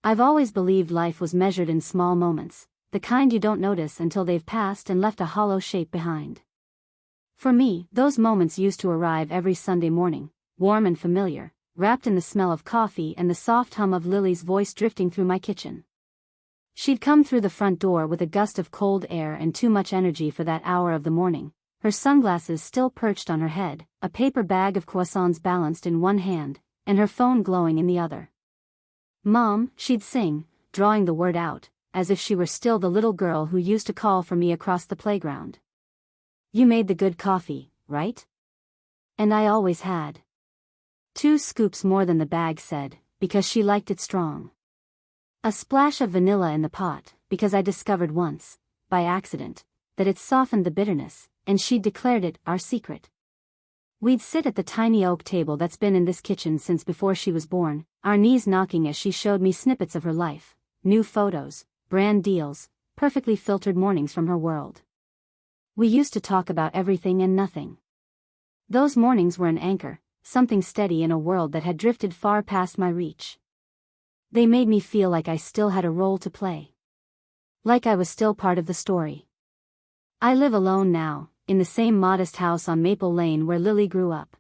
I've always believed life was measured in small moments, the kind you don't notice until they've passed and left a hollow shape behind. For me, those moments used to arrive every Sunday morning, warm and familiar, wrapped in the smell of coffee and the soft hum of Lily's voice drifting through my kitchen. She'd come through the front door with a gust of cold air and too much energy for that hour of the morning, her sunglasses still perched on her head, a paper bag of croissants balanced in one hand, and her phone glowing in the other. "Mom," she'd sing, drawing the word out, as if she were still the little girl who used to call for me across the playground. "You made the good coffee, right?" And I always had. 2 scoops more than the bag said, because she liked it strong. A splash of vanilla in the pot, because I discovered once, by accident, that it softened the bitterness, and she'd declared it our secret. We'd sit at the tiny oak table that's been in this kitchen since before she was born, our knees knocking as she showed me snippets of her life, new photos, brand deals, perfectly filtered mornings from her world. We used to talk about everything and nothing. Those mornings were an anchor, something steady in a world that had drifted far past my reach. They made me feel like I still had a role to play. Like I was still part of the story. I live alone now, in the same modest house on Maple Lane where Lily grew up.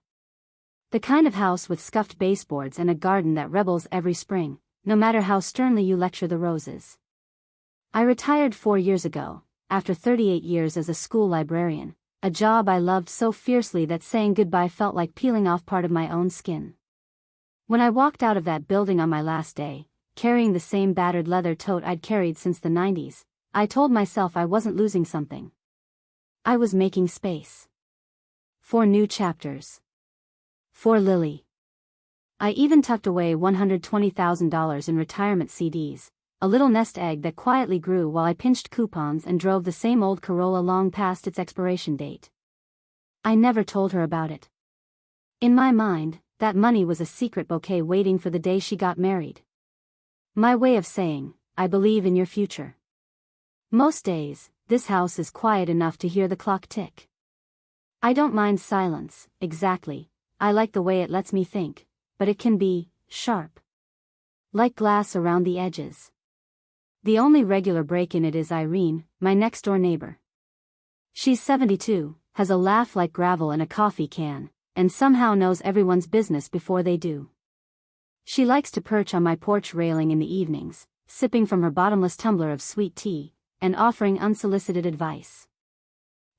The kind of house with scuffed baseboards and a garden that rebels every spring, no matter how sternly you lecture the roses. I retired 4 years ago, after 38 years as a school librarian, a job I loved so fiercely that saying goodbye felt like peeling off part of my own skin. When I walked out of that building on my last day, carrying the same battered leather tote I'd carried since the 90s, I told myself I wasn't losing something. I was making space. For new chapters. For Lily. I even tucked away $120,000 in retirement CDs, a little nest egg that quietly grew while I pinched coupons and drove the same old Corolla long past its expiration date. I never told her about it. In my mind, that money was a secret bouquet waiting for the day she got married. My way of saying, I believe in your future. Most days, this house is quiet enough to hear the clock tick. I don't mind silence, exactly, I like the way it lets me think, but it can be sharp. Like glass around the edges. The only regular break in it is Irene, my next-door neighbor. She's 72, has a laugh like gravel in a coffee can, and somehow knows everyone's business before they do. She likes to perch on my porch railing in the evenings, sipping from her bottomless tumbler of sweet tea, and offering unsolicited advice.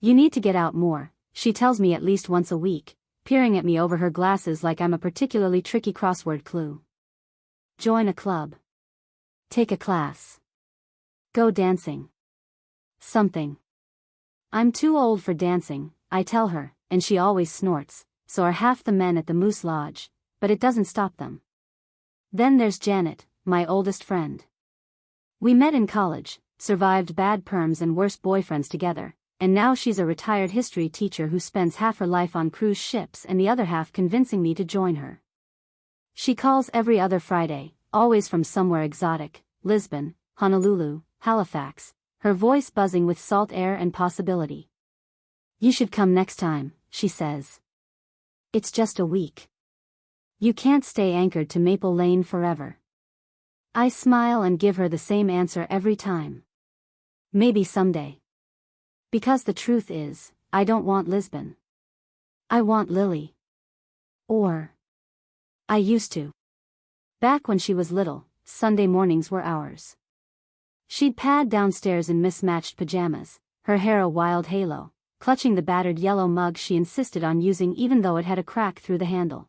"You need to get out more," she tells me at least once a week, peering at me over her glasses like I'm a particularly tricky crossword clue. Join a club. Take a class. Go dancing. Something. I'm too old for dancing, I tell her, and she always snorts, so are half the men at the Moose Lodge, but it doesn't stop them. Then there's Janet, my oldest friend. We met in college, survived bad perms and worse boyfriends together, and now she's a retired history teacher who spends half her life on cruise ships and the other half convincing me to join her. She calls every other Friday, always from somewhere exotic, Lisbon, Honolulu, Halifax, her voice buzzing with salt air and possibility. "You should come next time," she says. "It's just a week. You can't stay anchored to Maple Lane forever." I smile and give her the same answer every time. Maybe someday. Because the truth is, I don't want Lisbon. I want Lily. Or. I used to. Back when she was little, Sunday mornings were ours. She'd pad downstairs in mismatched pajamas, her hair a wild halo, clutching the battered yellow mug she insisted on using even though it had a crack through the handle.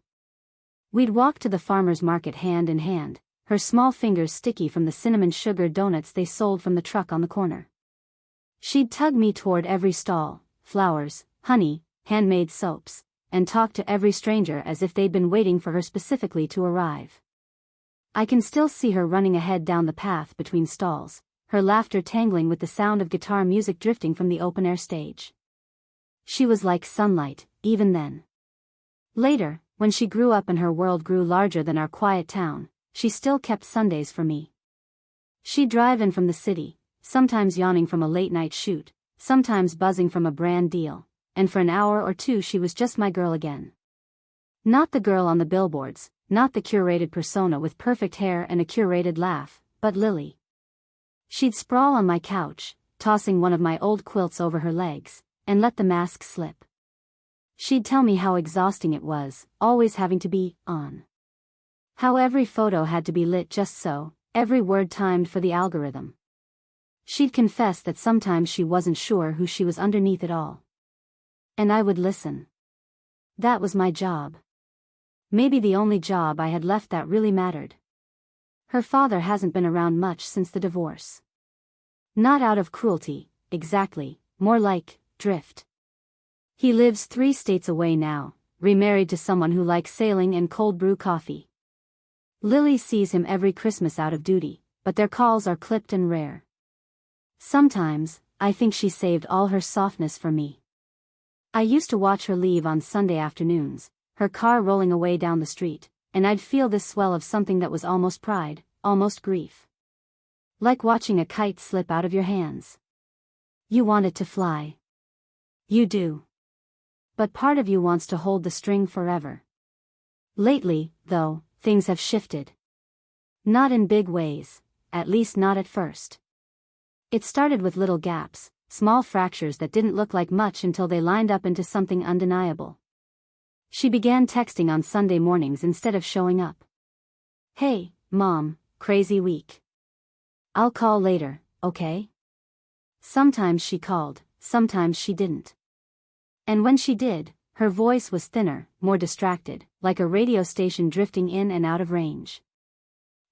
We'd walk to the farmer's market hand in hand, her small fingers sticky from the cinnamon sugar donuts they sold from the truck on the corner. She'd tug me toward every stall, flowers, honey, handmade soaps, and talk to every stranger as if they'd been waiting for her specifically to arrive. I can still see her running ahead down the path between stalls, her laughter tangling with the sound of guitar music drifting from the open-air stage. She was like sunlight, even then. Later, when she grew up and her world grew larger than our quiet town, she still kept Sundays for me. She'd drive in from the city, sometimes yawning from a late-night shoot, sometimes buzzing from a brand deal, and for an hour or two she was just my girl again. Not the girl on the billboards, not the curated persona with perfect hair and a curated laugh, but Lily. She'd sprawl on my couch, tossing one of my old quilts over her legs, and let the mask slip. She'd tell me how exhausting it was, always having to be on. How every photo had to be lit just so, every word timed for the algorithm. She'd confess that sometimes she wasn't sure who she was underneath it all. And I would listen. That was my job. Maybe the only job I had left that really mattered. Her father hasn't been around much since the divorce. Not out of cruelty, exactly, more like drift. He lives 3 states away now, remarried to someone who likes sailing and cold brew coffee. Lily sees him every Christmas out of duty, but their calls are clipped and rare. Sometimes, I think she saved all her softness for me. I used to watch her leave on Sunday afternoons, her car rolling away down the street, and I'd feel this swell of something that was almost pride, almost grief. Like watching a kite slip out of your hands. You want it to fly. You do. But part of you wants to hold the string forever. Lately, though, things have shifted. Not in big ways, at least not at first. It started with little gaps, small fractures that didn't look like much until they lined up into something undeniable. She began texting on Sunday mornings instead of showing up. "Hey, Mom, crazy week. I'll call later, okay?" Sometimes she called, sometimes she didn't. And when she did, her voice was thinner, more distracted, like a radio station drifting in and out of range.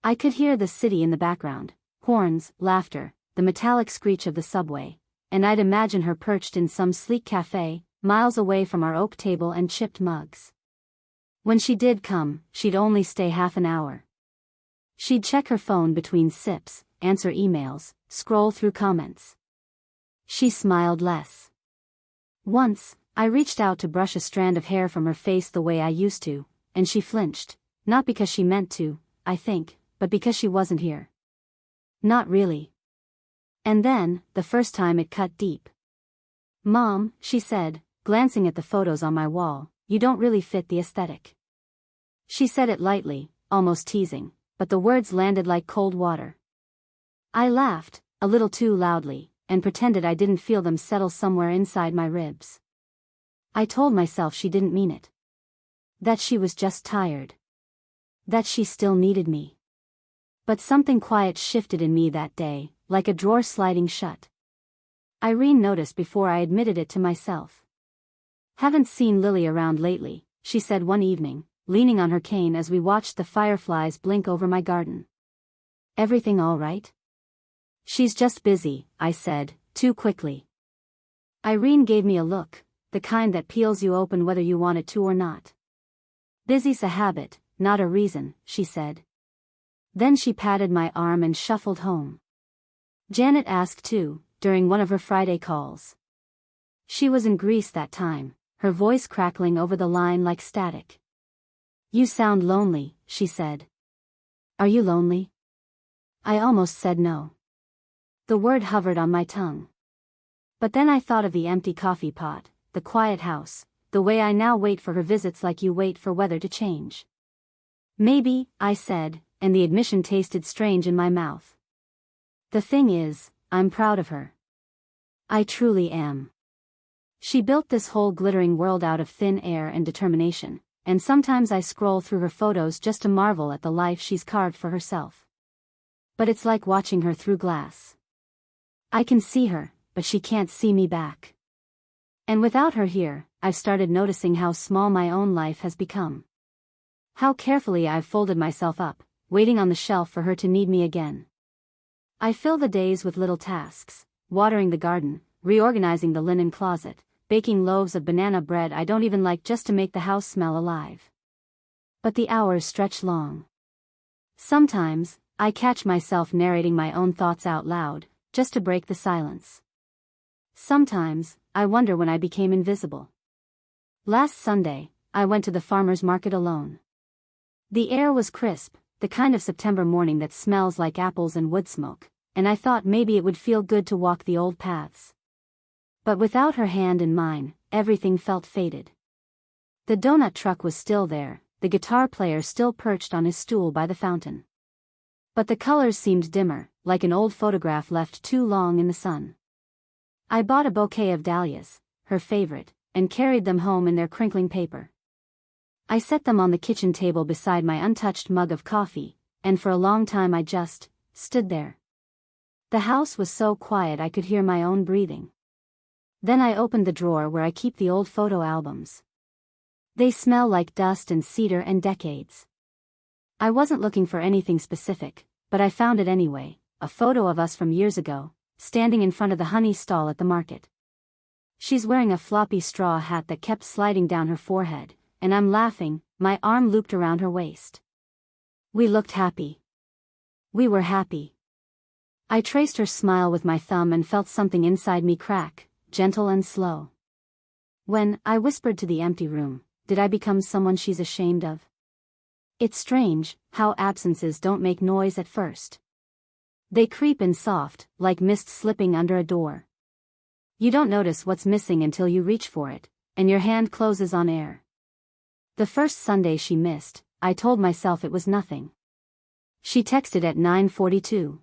I could hear the city in the background, horns, laughter, the metallic screech of the subway, and I'd imagine her perched in some sleek cafe, miles away from our oak table and chipped mugs. When she did come, she'd only stay half an hour. She'd check her phone between sips, answer emails, scroll through comments. She smiled less. Once, I reached out to brush a strand of hair from her face the way I used to, and she flinched, not because she meant to, I think, but because she wasn't here. Not really. And then, the first time it cut deep. "Mom," she said, glancing at the photos on my wall, "you don't really fit the aesthetic." She said it lightly, almost teasing, but the words landed like cold water. I laughed, a little too loudly, and pretended I didn't feel them settle somewhere inside my ribs. I told myself she didn't mean it. That she was just tired. That she still needed me. But something quiet shifted in me that day, like a drawer sliding shut. Irene noticed before I admitted it to myself. "Haven't seen Lily around lately," she said one evening, leaning on her cane as we watched the fireflies blink over my garden. "Everything all right?" "She's just busy," I said, too quickly. Irene gave me a look, the kind that peels you open whether you want it to or not. "Busy's a habit, not a reason," she said. Then she patted my arm and shuffled home. Janet asked too, during one of her Friday calls. She was in Greece that time, her voice crackling over the line like static. "You sound lonely," she said. "Are you lonely?" I almost said no. The word hovered on my tongue. But then I thought of the empty coffee pot, the quiet house, the way I now wait for her visits like you wait for weather to change. "Maybe," I said, and the admission tasted strange in my mouth. "The thing is, I'm proud of her. I truly am. She built this whole glittering world out of thin air and determination, and sometimes I scroll through her photos just to marvel at the life she's carved for herself. But it's like watching her through glass. I can see her, but she can't see me back. And without her here, I've started noticing how small my own life has become. How carefully I've folded myself up, waiting on the shelf for her to need me again. I fill the days with little tasks, watering the garden, reorganizing the linen closet, baking loaves of banana bread I don't even like just to make the house smell alive. But the hours stretch long. Sometimes, I catch myself narrating my own thoughts out loud, just to break the silence. Sometimes, I wonder when I became invisible. Last Sunday, I went to the farmer's market alone. The air was crisp, the kind of September morning that smells like apples and wood smoke, and I thought maybe it would feel good to walk the old paths. But without her hand in mine, everything felt faded. The donut truck was still there, the guitar player still perched on his stool by the fountain. But the colors seemed dimmer, like an old photograph left too long in the sun. I bought a bouquet of dahlias, her favorite, and carried them home in their crinkling paper. I set them on the kitchen table beside my untouched mug of coffee, and for a long time I just stood there. The house was so quiet I could hear my own breathing. Then I opened the drawer where I keep the old photo albums. They smell like dust and cedar and decades. I wasn't looking for anything specific, but I found it anyway, a photo of us from years ago, standing in front of the honey stall at the market. She's wearing a floppy straw hat that kept sliding down her forehead, and I'm laughing, my arm looped around her waist. We looked happy. We were happy. I traced her smile with my thumb and felt something inside me crack, gentle and slow. When I whispered to the empty room, did I become someone she's ashamed of? It's strange how absences don't make noise at first. They creep in soft, like mist slipping under a door. You don't notice what's missing until you reach for it, and your hand closes on air. The first Sunday she missed, I told myself it was nothing. She texted at 9:42.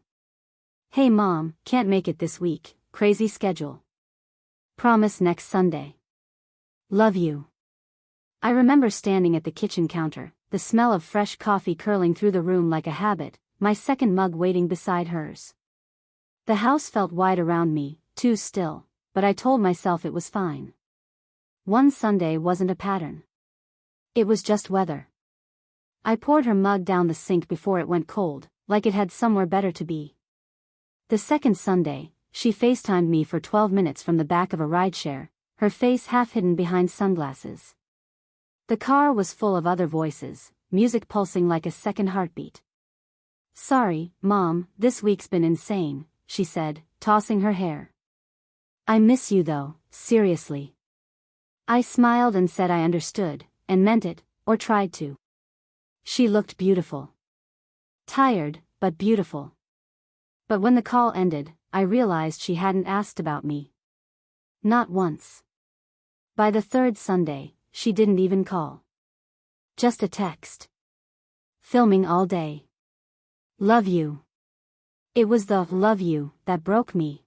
Hey mom, can't make it this week, crazy schedule. Promise next Sunday. Love you. I remember standing at the kitchen counter, the smell of fresh coffee curling through the room like a habit, my second mug waiting beside hers. The house felt wide around me, too still, but I told myself it was fine. One Sunday wasn't a pattern. It was just weather. I poured her mug down the sink before it went cold, like it had somewhere better to be. The second Sunday, she FaceTimed me for 12 minutes from the back of a rideshare, her face half hidden behind sunglasses. The car was full of other voices, music pulsing like a second heartbeat. Sorry, Mom, this week's been insane, she said, tossing her hair. I miss you though, seriously. I smiled and said I understood, and meant it, or tried to. She looked beautiful. Tired, but beautiful. But when the call ended, I realized she hadn't asked about me. Not once. By the third Sunday, she didn't even call. Just a text. Filming all day. Love you. It was the love you that broke me.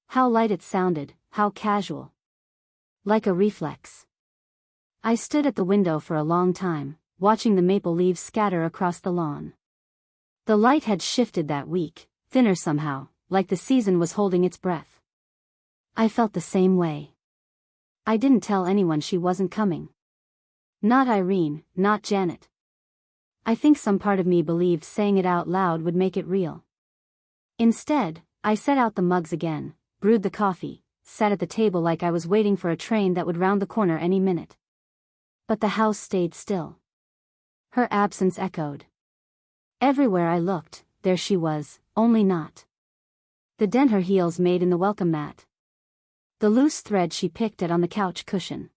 How light it sounded, how casual. Like a reflex. I stood at the window for a long time, watching the maple leaves scatter across the lawn. The light had shifted that week, thinner somehow, like the season was holding its breath. I felt the same way. I didn't tell anyone she wasn't coming. Not Irene, not Janet. I think some part of me believed saying it out loud would make it real. Instead, I set out the mugs again, brewed the coffee, sat at the table like I was waiting for a train that would round the corner any minute. But the house stayed still. Her absence echoed. Everywhere I looked, there she was, only not. The dent her heels made in the welcome mat. The loose thread she picked at on the couch cushion.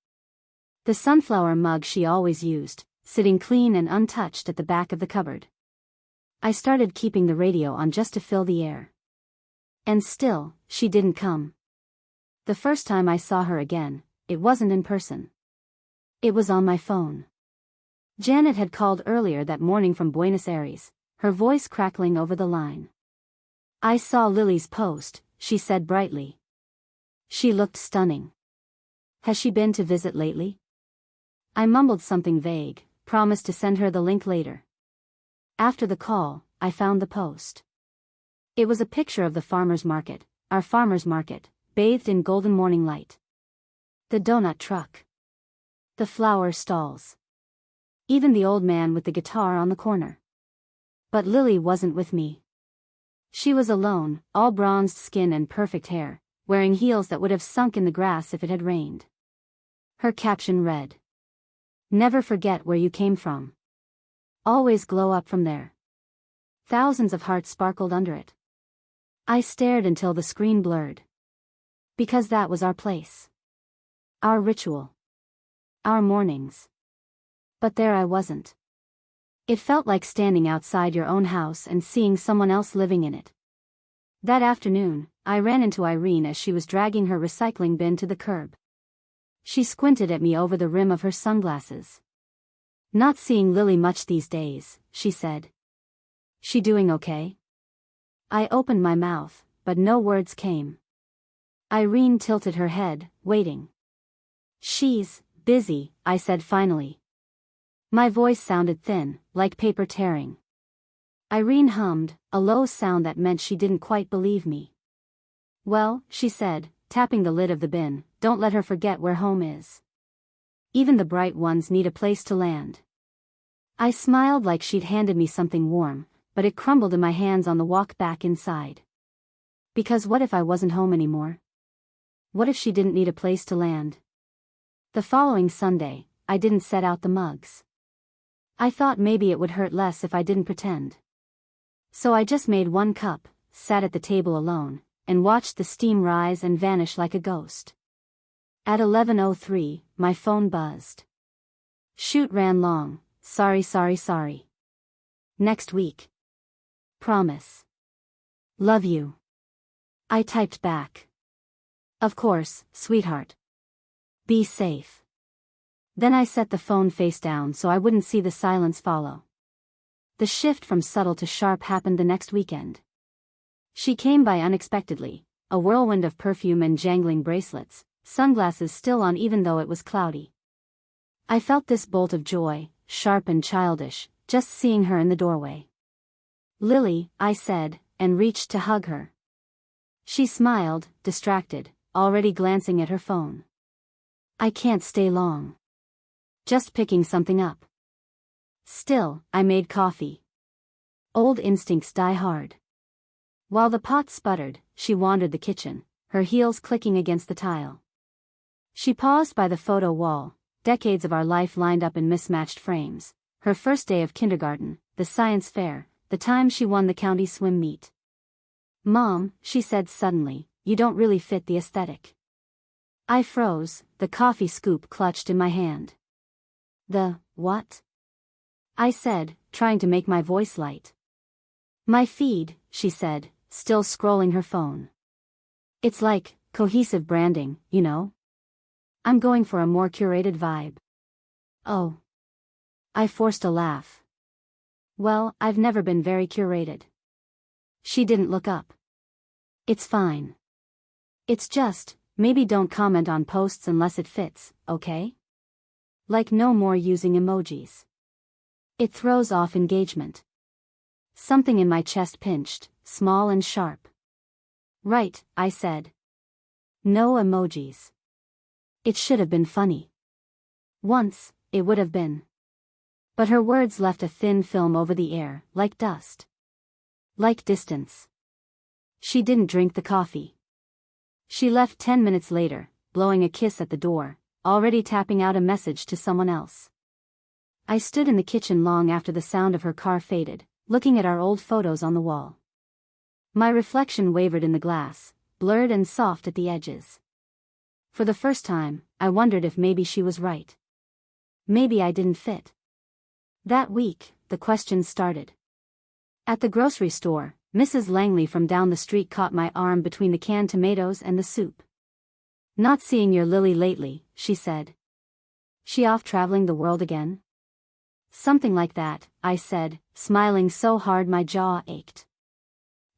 The sunflower mug she always used, sitting clean and untouched at the back of the cupboard. I started keeping the radio on just to fill the air. And still, she didn't come. The first time I saw her again, it wasn't in person. It was on my phone. Janet had called earlier that morning from Buenos Aires, her voice crackling over the line. I saw Lily's post, she said brightly. She looked stunning. Has she been to visit lately? I mumbled something vague, promised to send her the link later. After the call, I found the post. It was a picture of the farmer's market, our farmer's market, bathed in golden morning light. The donut truck. The flower stalls. Even the old man with the guitar on the corner. But Lily wasn't with me. She was alone, all bronzed skin and perfect hair, wearing heels that would have sunk in the grass if it had rained. Her caption read, "Never forget where you came from. Always glow up from there." Thousands of hearts sparkled under it. I stared until the screen blurred. Because that was our place. Our ritual. Our mornings. But there I wasn't. It felt like standing outside your own house and seeing someone else living in it. That afternoon, I ran into Irene as she was dragging her recycling bin to the curb. She squinted at me over the rim of her sunglasses. Not seeing Lily much these days, she said. She doing okay? I opened my mouth, but no words came. Irene tilted her head, waiting. She's busy, I said finally. My voice sounded thin, like paper tearing. Irene hummed, a low sound that meant she didn't quite believe me. Well, she said, tapping the lid of the bin, don't let her forget where home is. Even the bright ones need a place to land. I smiled like she'd handed me something warm, but it crumbled in my hands on the walk back inside. Because what if I wasn't home anymore? What if she didn't need a place to land? The following Sunday, I didn't set out the mugs. I thought maybe it would hurt less if I didn't pretend. So I just made one cup, sat at the table alone, and watched the steam rise and vanish like a ghost. At 11:03, my phone buzzed. Shoot ran long, sorry. Next week. Promise. Love you. I typed back. Of course, sweetheart. Be safe. Then I set the phone face down so I wouldn't see the silence follow. The shift from subtle to sharp happened the next weekend. She came by unexpectedly, a whirlwind of perfume and jangling bracelets, sunglasses still on even though it was cloudy. I felt this bolt of joy, sharp and childish, just seeing her in the doorway. Lily, I said, and reached to hug her. She smiled, distracted, already glancing at her phone. I can't stay long. Just picking something up. Still, I made coffee. Old instincts die hard. While the pot sputtered, she wandered the kitchen, her heels clicking against the tile. She paused by the photo wall, decades of our life lined up in mismatched frames, her first day of kindergarten, the science fair, the time she won the county swim meet. Mom, she said suddenly, you don't really fit the aesthetic. I froze, the coffee scoop clutched in my hand. The what? I said, trying to make my voice light. My feed, she said, still scrolling her phone. It's like cohesive branding, you know? I'm going for a more curated vibe. Oh. I forced a laugh. Well, I've never been very curated. She didn't look up. It's fine. It's just, maybe don't comment on posts unless it fits, okay? Like no more using emojis. It throws off engagement. Something in my chest pinched, small and sharp. Right, I said. No emojis. It should have been funny. Once, it would have been. But her words left a thin film over the air, like dust. Like distance. She didn't drink the coffee. She left 10 minutes later, blowing a kiss at the door, already tapping out a message to someone else. I stood in the kitchen long after the sound of her car faded, looking at our old photos on the wall. My reflection wavered in the glass, blurred and soft at the edges. For the first time, I wondered if maybe she was right. Maybe I didn't fit. That week, the questions started. At the grocery store, Mrs. Langley from down the street caught my arm between the canned tomatoes and the soup. Not seeing your Lily lately, she said. She off traveling the world again? Something like that, I said, smiling so hard my jaw ached.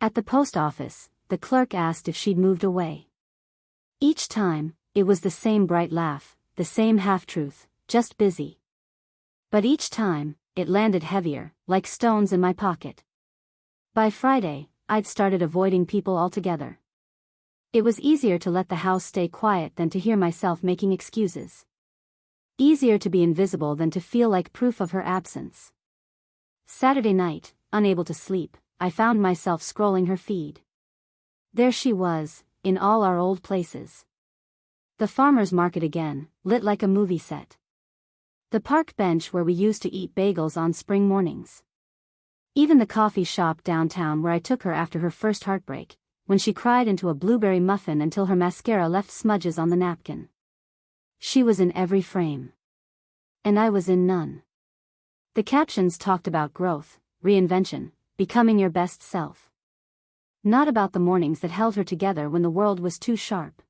At the post office, the clerk asked if she'd moved away. Each time, it was the same bright laugh, the same half-truth, just busy. But each time, it landed heavier, like stones in my pocket. By Friday, I'd started avoiding people altogether. It was easier to let the house stay quiet than to hear myself making excuses. Easier to be invisible than to feel like proof of her absence. Saturday night, unable to sleep, I found myself scrolling her feed. There she was, in all our old places. The farmer's market again, lit like a movie set. The park bench where we used to eat bagels on spring mornings. Even the coffee shop downtown where I took her after her first heartbreak, when she cried into a blueberry muffin until her mascara left smudges on the napkin. She was in every frame. And I was in none. The captions talked about growth, reinvention, becoming your best self. Not about the mornings that held her together when the world was too sharp.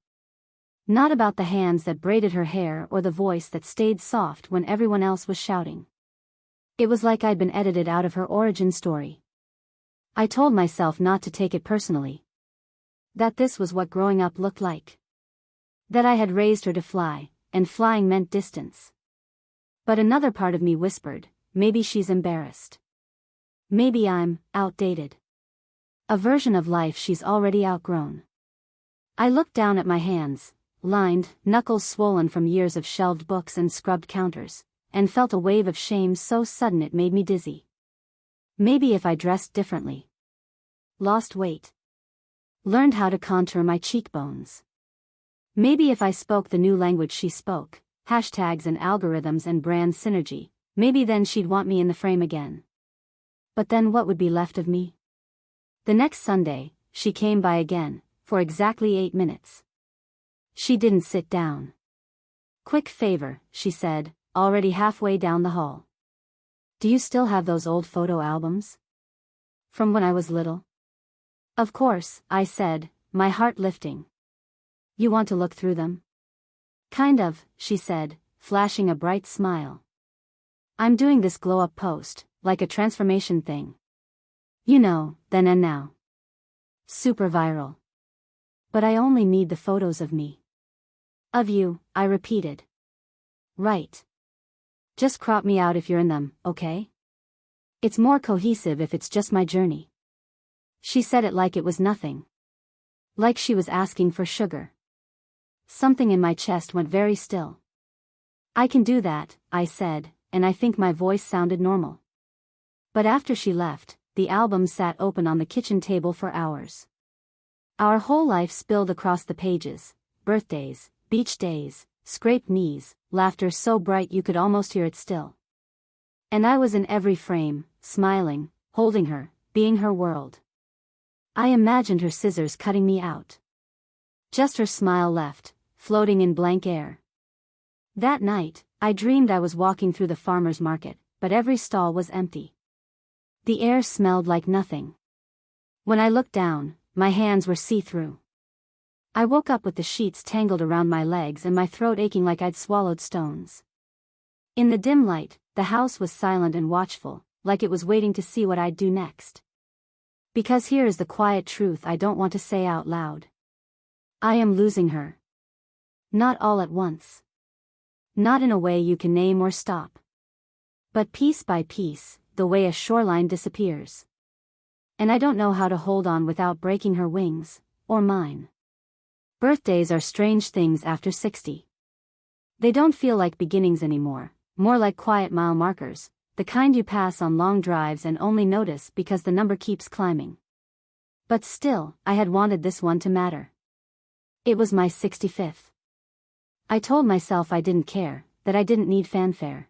Not about the hands that braided her hair or the voice that stayed soft when everyone else was shouting. It was like I'd been edited out of her origin story. I told myself not to take it personally. That this was what growing up looked like. That I had raised her to fly, and flying meant distance. But another part of me whispered, maybe she's embarrassed. Maybe I'm outdated. A version of life she's already outgrown. I looked down at my hands, lined, knuckles swollen from years of shelved books and scrubbed counters, and felt a wave of shame so sudden it made me dizzy. Maybe if I dressed differently. Lost weight. Learned how to contour my cheekbones. Maybe if I spoke the new language she spoke, hashtags and algorithms and brand synergy, maybe then she'd want me in the frame again. But then what would be left of me? The next Sunday, she came by again, for exactly 8 minutes. She didn't sit down. Quick favor, she said, already halfway down the hall. Do you still have those old photo albums? From when I was little? Of course, I said, my heart lifting. You want to look through them? Kind of, she said, flashing a bright smile. I'm doing this glow-up post, like a transformation thing. You know, then and now. Super viral. But I only need the photos of me. Of you, I repeated. Right. Just crop me out if you're in them, okay? It's more cohesive if it's just my journey. She said it like it was nothing. Like she was asking for sugar. Something in my chest went very still. I can do that, I said, and I think my voice sounded normal. But after she left, the album sat open on the kitchen table for hours. Our whole life spilled across the pages, birthdays, beach days, scraped knees, laughter so bright you could almost hear it still. And I was in every frame, smiling, holding her, being her world. I imagined her scissors cutting me out. Just her smile left, floating in blank air. That night, I dreamed I was walking through the farmer's market, but every stall was empty. The air smelled like nothing. When I looked down, my hands were see-through. I woke up with the sheets tangled around my legs and my throat aching like I'd swallowed stones. In the dim light, the house was silent and watchful, like it was waiting to see what I'd do next. Because here is the quiet truth I don't want to say out loud. I am losing her. Not all at once. Not in a way you can name or stop. But piece by piece, the way a shoreline disappears. And I don't know how to hold on without breaking her wings, or mine. Birthdays are strange things after 60. They don't feel like beginnings anymore, more like quiet mile markers, the kind you pass on long drives and only notice because the number keeps climbing. But still, I had wanted this one to matter. It was my 65th. I told myself I didn't care, that I didn't need fanfare.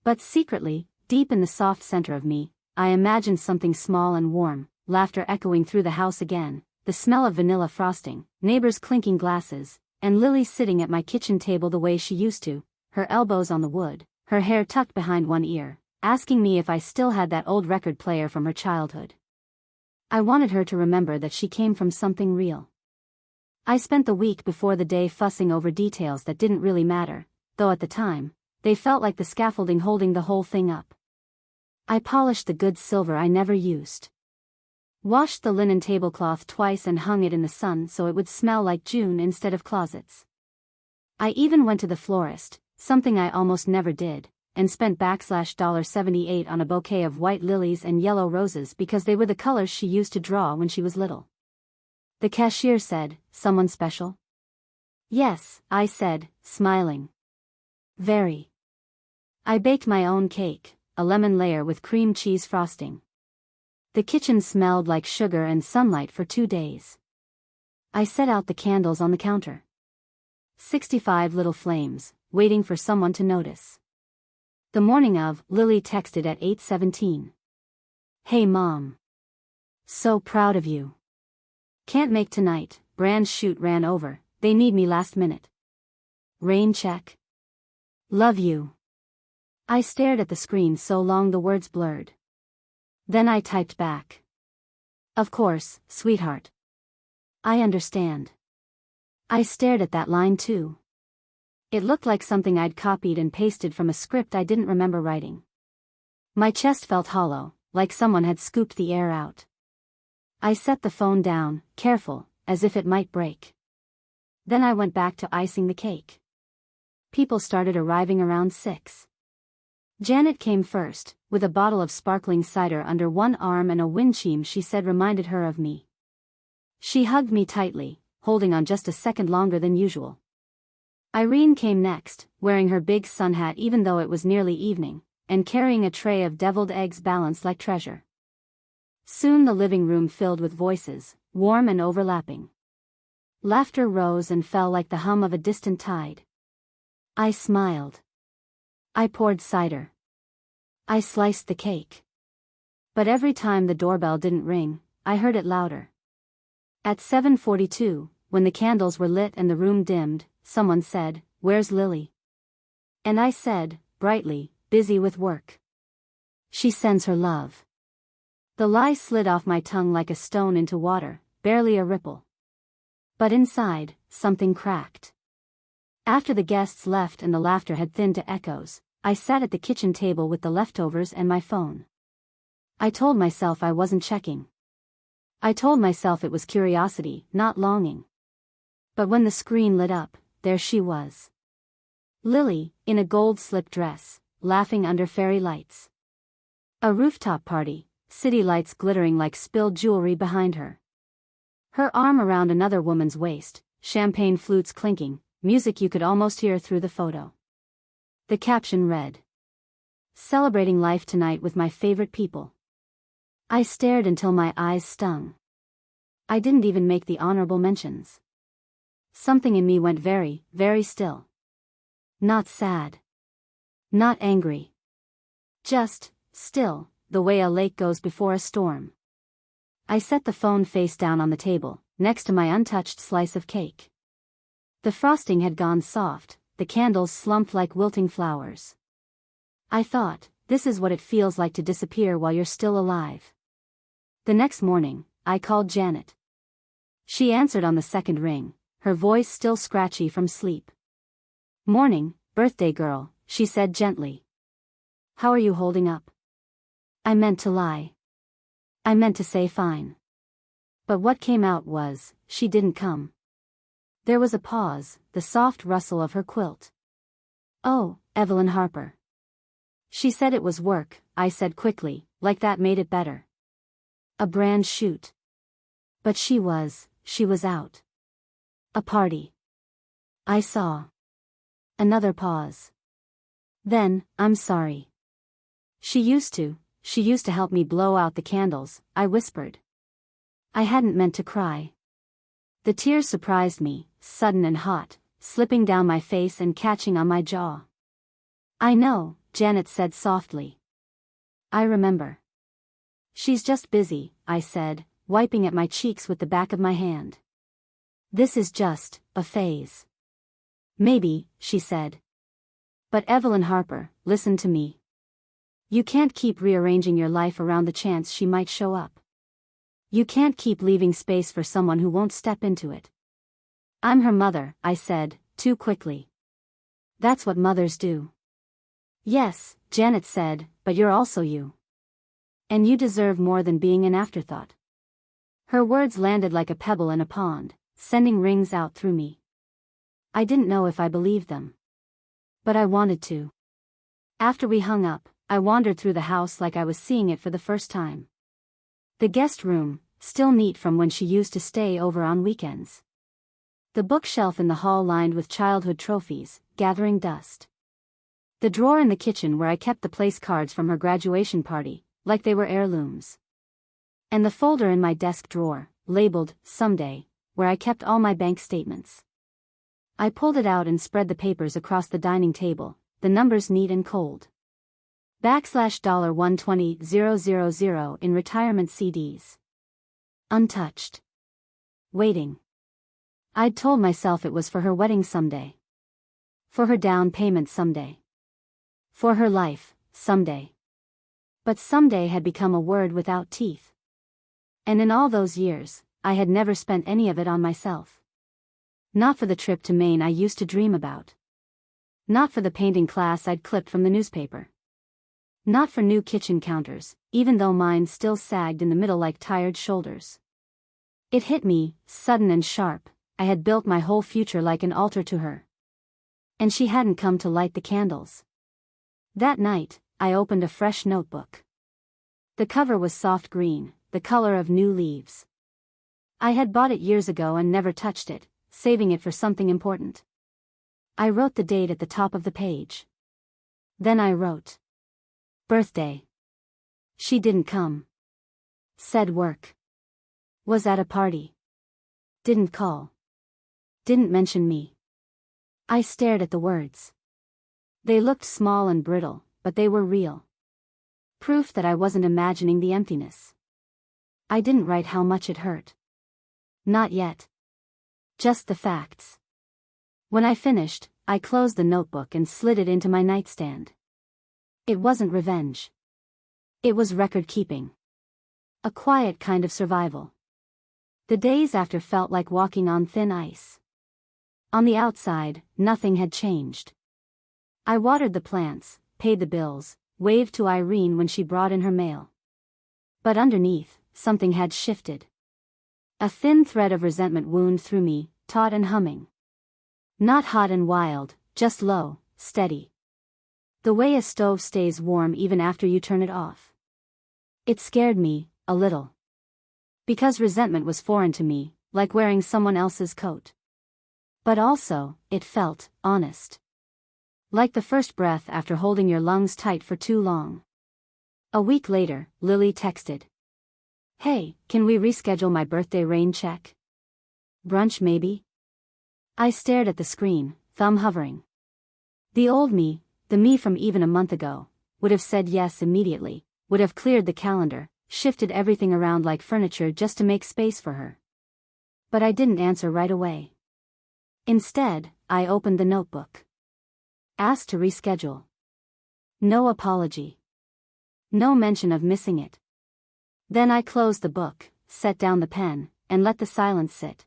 But secretly, deep in the soft center of me, I imagined something small and warm, laughter echoing through the house again, the smell of vanilla frosting, neighbors clinking glasses, and Lily sitting at my kitchen table the way she used to, her elbows on the wood, her hair tucked behind one ear, asking me if I still had that old record player from her childhood. I wanted her to remember that she came from something real. I spent the week before the day fussing over details that didn't really matter, though at the time, they felt like the scaffolding holding the whole thing up. I polished the good silver I never used. Washed the linen tablecloth twice and hung it in the sun so it would smell like June instead of closets. I even went to the florist, something I almost never did, and spent $78 on a bouquet of white lilies and yellow roses because they were the colors she used to draw when she was little. The cashier said, "Someone special?" "Yes," I said, smiling. "Very." I baked my own cake, a lemon layer with cream cheese frosting. The kitchen smelled like sugar and sunlight for 2 days. I set out the candles on the counter. 65 little flames, waiting for someone to notice. The morning of, Lily texted at 8:17. "Hey Mom. So proud of you. Can't make tonight, brand shoot ran over, they need me last minute. Rain check. Love you." I stared at the screen so long the words blurred. Then I typed back. "Of course, sweetheart. I understand." I stared at that line too. It looked like something I'd copied and pasted from a script I didn't remember writing. My chest felt hollow, like someone had scooped the air out. I set the phone down, careful, as if it might break. Then I went back to icing the cake. People started arriving around 6. Janet came first, with a bottle of sparkling cider under one arm and a wind chime she said reminded her of me. She hugged me tightly, holding on just a second longer than usual. Irene came next, wearing her big sun hat even though it was nearly evening, and carrying a tray of deviled eggs balanced like treasure. Soon the living room filled with voices, warm and overlapping. Laughter rose and fell like the hum of a distant tide. I smiled. I poured cider. I sliced the cake. But every time the doorbell didn't ring, I heard it louder. At 7:42, when the candles were lit and the room dimmed, someone said, "Where's Lily?" And I said, brightly, "Busy with work. She sends her love." The lie slid off my tongue like a stone into water, barely a ripple. But inside, something cracked. After the guests left and the laughter had thinned to echoes, I sat at the kitchen table with the leftovers and my phone. I told myself I wasn't checking. I told myself it was curiosity, not longing. But when the screen lit up, there she was. Lily, in a gold slip dress, laughing under fairy lights. A rooftop party, city lights glittering like spilled jewelry behind her. Her arm around another woman's waist, champagne flutes clinking, music you could almost hear through the photo. The caption read, "Celebrating life tonight with my favorite people." I stared until my eyes stung. I didn't even make the honorable mentions. Something in me went very, very still. Not sad. Not angry. Just, still, the way a lake goes before a storm. I set the phone face down on the table, next to my untouched slice of cake. The frosting had gone soft, the candles slumped like wilting flowers. I thought, this is what it feels like to disappear while you're still alive. The next morning, I called Janet. She answered on the second ring, her voice still scratchy from sleep. "Morning, birthday girl," she said gently. "How are you holding up?" I meant to lie. I meant to say fine. But what came out was, she didn't come. There was a pause, the soft rustle of her quilt. "Oh, Evelyn Harper." She said it was work, I said quickly, like that made it better. A brand shoot. But she was out. A party. I saw. Another pause. Then, "I'm sorry." She used to help me blow out the candles," I whispered. I hadn't meant to cry. The tears surprised me, sudden and hot, slipping down my face and catching on my jaw. "I know," Janet said softly. "I remember." "She's just busy," I said, wiping at my cheeks with the back of my hand. "This is just a phase." "Maybe," she said. "But Evelyn Harper, listen to me. You can't keep rearranging your life around the chance she might show up. You can't keep leaving space for someone who won't step into it." "I'm her mother," I said, too quickly. "That's what mothers do." "Yes," Janet said, "but you're also you. And you deserve more than being an afterthought." Her words landed like a pebble in a pond, sending rings out through me. I didn't know if I believed them. But I wanted to. After we hung up, I wandered through the house like I was seeing it for the first time. The guest room, still neat from when she used to stay over on weekends. The bookshelf in the hall lined with childhood trophies, gathering dust. The drawer in the kitchen where I kept the place cards from her graduation party, like they were heirlooms. And the folder in my desk drawer, labeled, "Someday," where I kept all my bank statements. I pulled it out and spread the papers across the dining table, the numbers neat and cold. $120,000 in retirement CDs. Untouched. Waiting. I'd told myself it was for her wedding someday. For her down payment someday. For her life, someday. But someday had become a word without teeth. And in all those years, I had never spent any of it on myself. Not for the trip to Maine I used to dream about. Not for the painting class I'd clipped from the newspaper. Not for new kitchen counters, even though mine still sagged in the middle like tired shoulders. It hit me, sudden and sharp. I had built my whole future like an altar to her. And she hadn't come to light the candles. That night, I opened a fresh notebook. The cover was soft green, the color of new leaves. I had bought it years ago and never touched it, saving it for something important. I wrote the date at the top of the page. Then I wrote, birthday. She didn't come. Said work. Was at a party. Didn't call. Didn't mention me. I stared at the words. They looked small and brittle, but they were real. Proof that I wasn't imagining the emptiness. I didn't write how much it hurt. Not yet. Just the facts. When I finished, I closed the notebook and slid it into my nightstand. It wasn't revenge. It was record-keeping. A quiet kind of survival. The days after felt like walking on thin ice. On the outside, nothing had changed. I watered the plants, paid the bills, waved to Irene when she brought in her mail. But underneath, something had shifted. A thin thread of resentment wound through me, taut and humming. Not hot and wild, just low, steady. The way a stove stays warm even after you turn it off. It scared me, a little. Because resentment was foreign to me, like wearing someone else's coat. But also, it felt honest. Like the first breath after holding your lungs tight for too long. A week later, Lily texted. Hey, can we reschedule my birthday rain check? Brunch maybe? I stared at the screen, thumb hovering. The old me, the me from even a month ago, would have said yes immediately, would have cleared the calendar, shifted everything around like furniture just to make space for her. But I didn't answer right away. Instead, I opened the notebook. Asked to reschedule. No apology. No mention of missing it. Then I closed the book, set down the pen, and let the silence sit.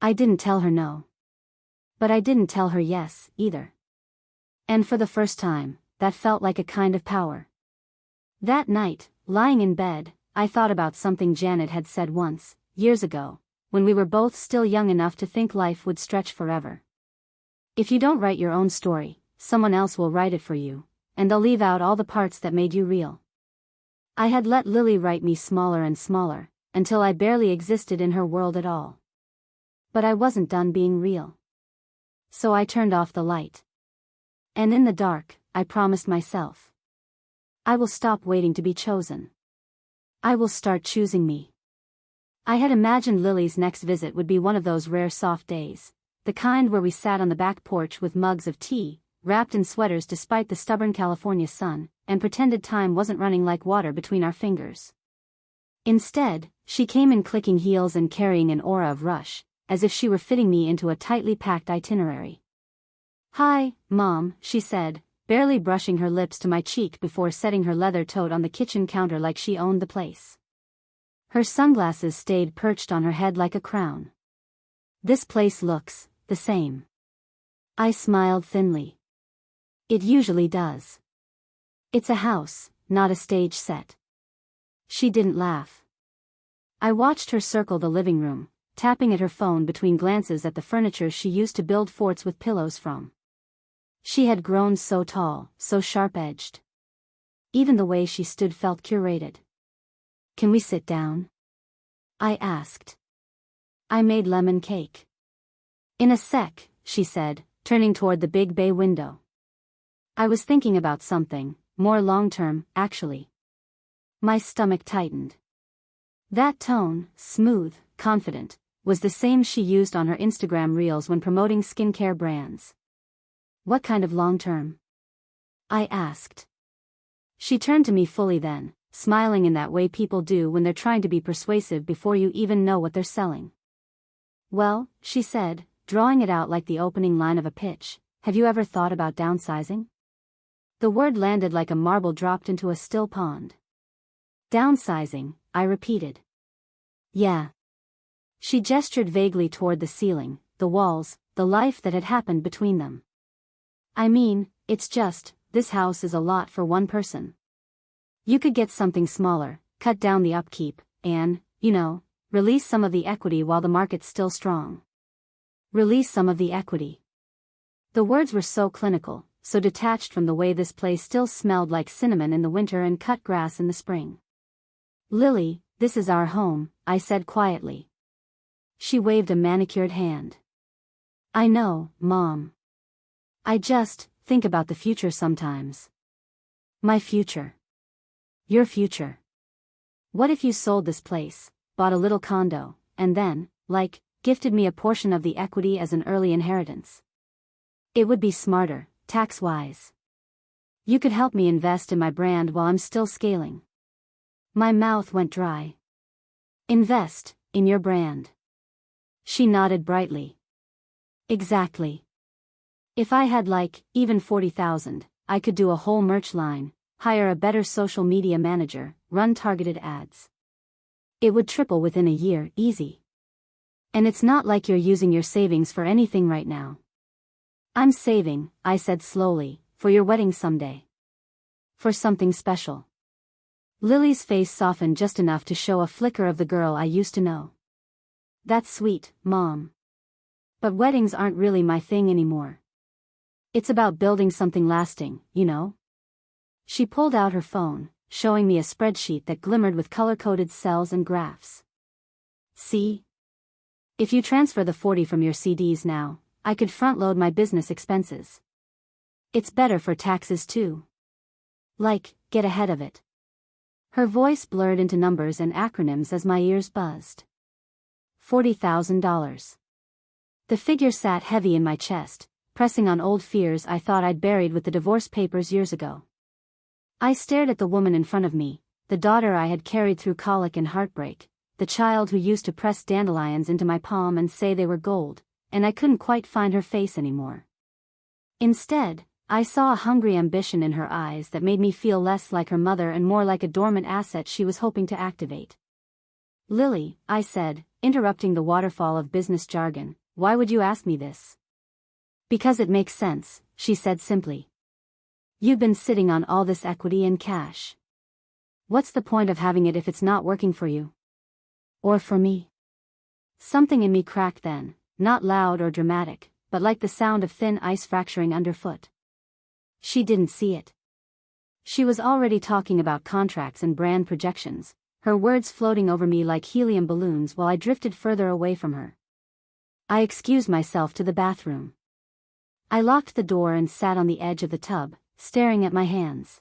I didn't tell her no. But I didn't tell her yes, either. And for the first time, that felt like a kind of power. That night, lying in bed, I thought about something Janet had said once, years ago, when we were both still young enough to think life would stretch forever. If you don't write your own story, someone else will write it for you, and they'll leave out all the parts that made you real. I had let Lily write me smaller and smaller, until I barely existed in her world at all. But I wasn't done being real. So I turned off the light. And in the dark, I promised myself. I will stop waiting to be chosen. I will start choosing me. I had imagined Lily's next visit would be one of those rare soft days, the kind where we sat on the back porch with mugs of tea, wrapped in sweaters despite the stubborn California sun, and pretended time wasn't running like water between our fingers. Instead, she came in clicking heels and carrying an aura of rush, as if she were fitting me into a tightly packed itinerary. "Hi, Mom," she said, barely brushing her lips to my cheek before setting her leather tote on the kitchen counter like she owned the place. Her sunglasses stayed perched on her head like a crown. "This place looks the same." I smiled thinly. "It usually does. It's a house, not a stage set." She didn't laugh. I watched her circle the living room, tapping at her phone between glances at the furniture she used to build forts with pillows from. She had grown so tall, so sharp-edged. Even the way she stood felt curated. "Can we sit down?" I asked. "I made lemon cake." "In a sec," she said, turning toward the big bay window. I was thinking about something, more long-term, actually. My stomach tightened. That tone, smooth, confident, was the same she used on her Instagram reels when promoting skincare brands. "What kind of long-term?" I asked. She turned to me fully then, smiling in that way people do when they're trying to be persuasive before you even know what they're selling. "Well," she said, drawing it out like the opening line of a pitch, "have you ever thought about downsizing?" The word landed like a marble dropped into a still pond. "Downsizing," I repeated. "Yeah." She gestured vaguely toward the ceiling, the walls, the life that had happened between them. "I mean, it's just, this house is a lot for one person." You could get something smaller, cut down the upkeep, and, release some of the equity while the market's still strong. Release some of the equity. The words were so clinical, so detached from the way this place still smelled like cinnamon in the winter and cut grass in the spring. Lily, this is our home, I said quietly. She waved a manicured hand. I know, Mom. I just think about the future sometimes. My future. Your future. What if you sold this place, bought a little condo, and then, gifted me a portion of the equity as an early inheritance? It would be smarter, tax-wise. You could help me invest in my brand while I'm still scaling. My mouth went dry. Invest in your brand. She nodded brightly. Exactly. If I had even 40,000, I could do a whole merch line, hire a better social media manager, run targeted ads. It would triple within a year, easy. And it's not like you're using your savings for anything right now. I'm saving, I said slowly, for your wedding someday. For something special. Lily's face softened just enough to show a flicker of the girl I used to know. That's sweet, Mom. But weddings aren't really my thing anymore. It's about building something lasting, She pulled out her phone, showing me a spreadsheet that glimmered with color-coded cells and graphs. See? If you transfer the 40 from your CDs now, I could front-load my business expenses. It's better for taxes too. Get ahead of it. Her voice blurred into numbers and acronyms as my ears buzzed. $40,000. The figure sat heavy in my chest, pressing on old fears I thought I'd buried with the divorce papers years ago. I stared at the woman in front of me, the daughter I had carried through colic and heartbreak, the child who used to press dandelions into my palm and say they were gold, and I couldn't quite find her face anymore. Instead, I saw a hungry ambition in her eyes that made me feel less like her mother and more like a dormant asset she was hoping to activate. Lily, I said, interrupting the waterfall of business jargon, why would you ask me this? Because it makes sense, she said simply. You've been sitting on all this equity in cash. What's the point of having it if it's not working for you? Or for me? Something in me cracked then, not loud or dramatic, but like the sound of thin ice fracturing underfoot. She didn't see it. She was already talking about contracts and brand projections, her words floating over me like helium balloons while I drifted further away from her. I excused myself to the bathroom. I locked the door and sat on the edge of the tub, staring at my hands.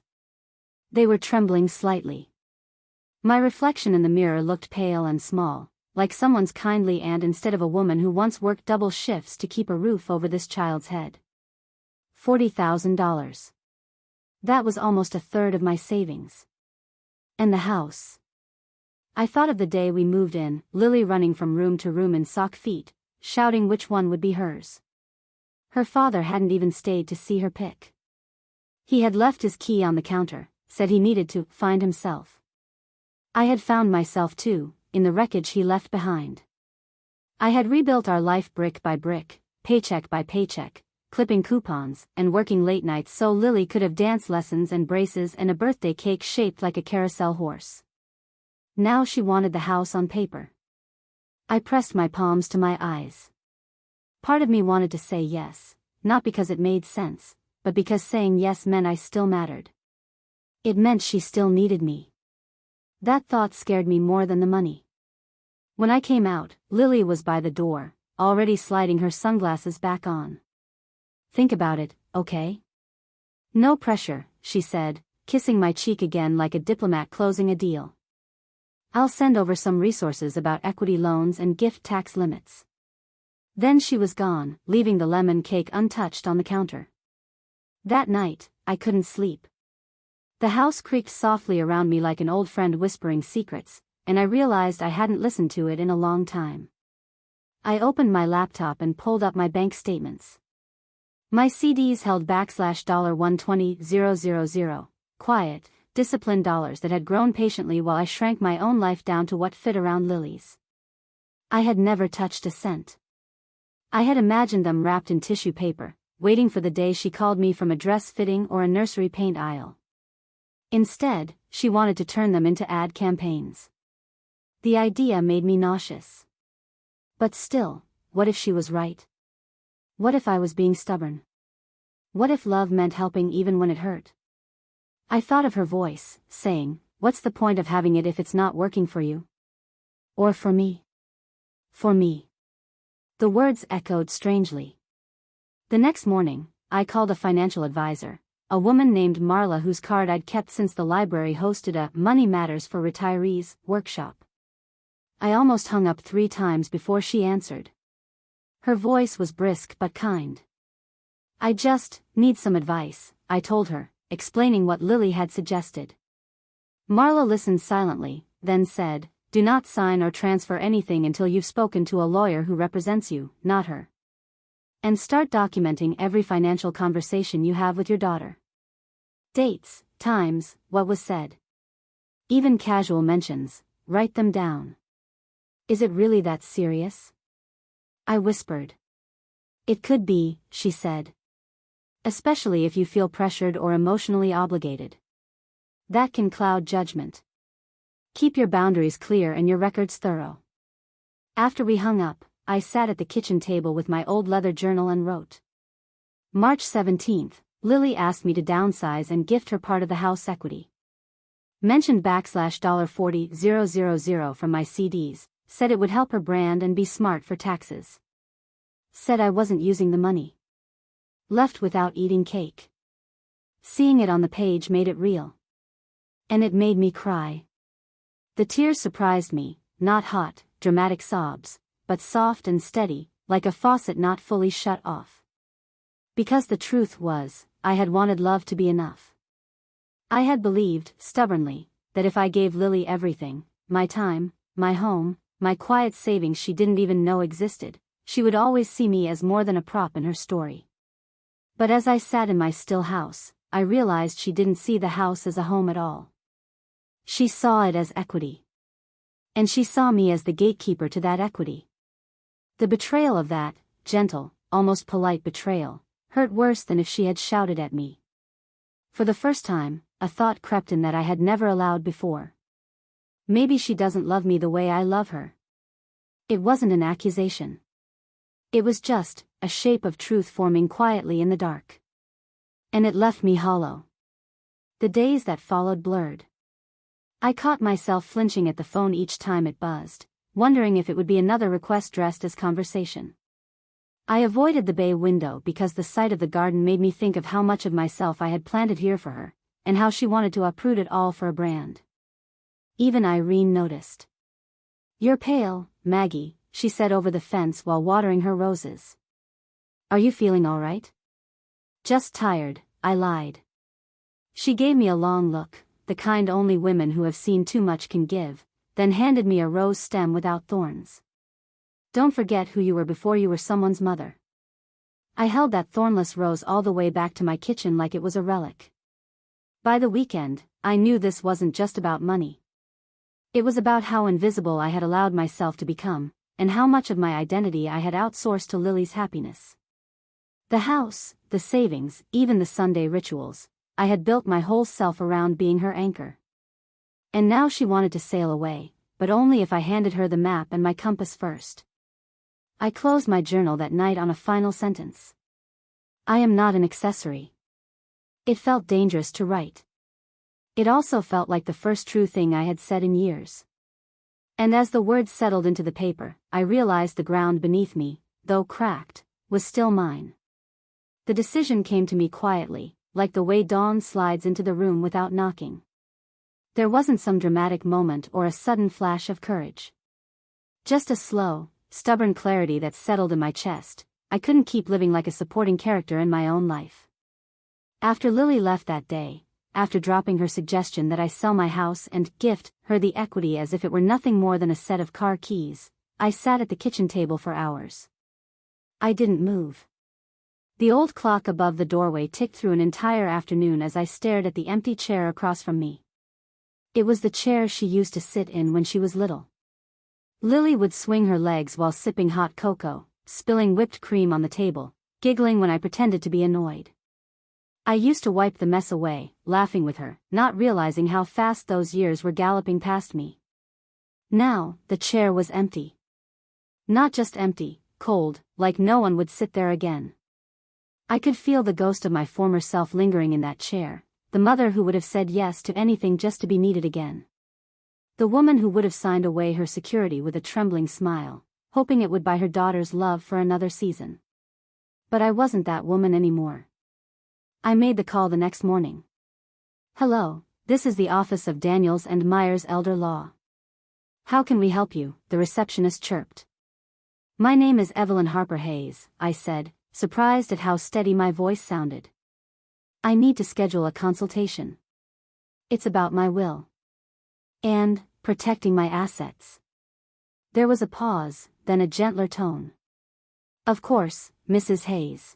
They were trembling slightly. My reflection in the mirror looked pale and small, like someone's kindly aunt instead of a woman who once worked double shifts to keep a roof over this child's head. $40,000. That was almost a third of my savings. And the house. I thought of the day we moved in, Lily running from room to room in sock feet, shouting which one would be hers. Her father hadn't even stayed to see her pick. He had left his key on the counter, said he needed to find himself. I had found myself too, in the wreckage he left behind. I had rebuilt our life brick by brick, paycheck by paycheck, clipping coupons, and working late nights so Lily could have dance lessons and braces and a birthday cake shaped like a carousel horse. Now she wanted the house on paper. I pressed my palms to my eyes. Part of me wanted to say yes, not because it made sense, but because saying yes meant I still mattered. It meant she still needed me. That thought scared me more than the money. When I came out, Lily was by the door, already sliding her sunglasses back on. Think about it, okay? No pressure, she said, kissing my cheek again like a diplomat closing a deal. I'll send over some resources about equity loans and gift tax limits. Then she was gone, leaving the lemon cake untouched on the counter. That night, I couldn't sleep. The house creaked softly around me like an old friend whispering secrets, and I realized I hadn't listened to it in a long time. I opened my laptop and pulled up my bank statements. My CDs held $120,000, quiet, disciplined dollars that had grown patiently while I shrank my own life down to what fit around Lily's. I had never touched a cent. I had imagined them wrapped in tissue paper, waiting for the day she called me from a dress fitting or a nursery paint aisle. Instead, she wanted to turn them into ad campaigns. The idea made me nauseous. But still, what if she was right? What if I was being stubborn? What if love meant helping even when it hurt? I thought of her voice, saying, "What's the point of having it if it's not working for you? Or for me?" For me. The words echoed strangely. The next morning, I called a financial advisor, a woman named Marla whose card I'd kept since the library hosted a Money Matters for Retirees workshop. I almost hung up 3 times before she answered. Her voice was brisk but kind. "I just need some advice," I told her, explaining what Lily had suggested. Marla listened silently, then said, "Do not sign or transfer anything until you've spoken to a lawyer who represents you, not her. And start documenting every financial conversation you have with your daughter. Dates, times, what was said. Even casual mentions, write them down." "Is it really that serious?" I whispered. "It could be," she said. "Especially if you feel pressured or emotionally obligated. That can cloud judgment. Keep your boundaries clear and your records thorough." After we hung up, I sat at the kitchen table with my old leather journal and wrote. March 17th, Lily asked me to downsize and gift her part of the house equity. Mentioned $40,000 from my CDs, said it would help her brand and be smart for taxes. Said I wasn't using the money. Left without eating cake. Seeing it on the page made it real. And it made me cry. The tears surprised me, not hot, dramatic sobs, but soft and steady, like a faucet not fully shut off. Because the truth was, I had wanted love to be enough. I had believed, stubbornly, that if I gave Lily everything, my time, my home, my quiet savings she didn't even know existed, she would always see me as more than a prop in her story. But as I sat in my still house, I realized she didn't see the house as a home at all. She saw it as equity. And she saw me as the gatekeeper to that equity. The betrayal of that, gentle, almost polite betrayal, hurt worse than if she had shouted at me. For the first time, a thought crept in that I had never allowed before. Maybe she doesn't love me the way I love her. It wasn't an accusation. It was just a shape of truth forming quietly in the dark. And it left me hollow. The days that followed blurred. I caught myself flinching at the phone each time it buzzed, wondering if it would be another request dressed as conversation. I avoided the bay window because the sight of the garden made me think of how much of myself I had planted here for her, and how she wanted to uproot it all for a brand. Even Irene noticed. "You're pale, Maggie," she said over the fence while watering her roses. "Are you feeling all right?" "Just tired," I lied. She gave me a long look, the kind only women who have seen too much can give, then handed me a rose stem without thorns. "Don't forget who you were before you were someone's mother." I held that thornless rose all the way back to my kitchen like it was a relic. By the weekend, I knew this wasn't just about money. It was about how invisible I had allowed myself to become, and how much of my identity I had outsourced to Lily's happiness. The house, the savings, even the Sunday rituals, I had built my whole self around being her anchor. And now she wanted to sail away, but only if I handed her the map and my compass first. I closed my journal that night on a final sentence. I am not an accessory. It felt dangerous to write. It also felt like the first true thing I had said in years. And as the words settled into the paper, I realized the ground beneath me, though cracked, was still mine. The decision came to me quietly, like the way dawn slides into the room without knocking. There wasn't some dramatic moment or a sudden flash of courage. Just a slow, stubborn clarity that settled in my chest. I couldn't keep living like a supporting character in my own life. After Lily left that day, after dropping her suggestion that I sell my house and gift her the equity as if it were nothing more than a set of car keys, I sat at the kitchen table for hours. I didn't move. The old clock above the doorway ticked through an entire afternoon as I stared at the empty chair across from me. It was the chair she used to sit in when she was little. Lily would swing her legs while sipping hot cocoa, spilling whipped cream on the table, giggling when I pretended to be annoyed. I used to wipe the mess away, laughing with her, not realizing how fast those years were galloping past me. Now, the chair was empty. Not just empty, cold, like no one would sit there again. I could feel the ghost of my former self lingering in that chair, the mother who would have said yes to anything just to be needed again. The woman who would have signed away her security with a trembling smile, hoping it would buy her daughter's love for another season. But I wasn't that woman anymore. I made the call the next morning. "Hello, this is the office of Daniels and Myers Elder Law. How can we help you?" the receptionist chirped. "My name is Evelyn Harper Hayes," I said, surprised at how steady my voice sounded. "I need to schedule a consultation. It's about my will. And protecting my assets." There was a pause, then a gentler tone. "Of course, Mrs. Hayes.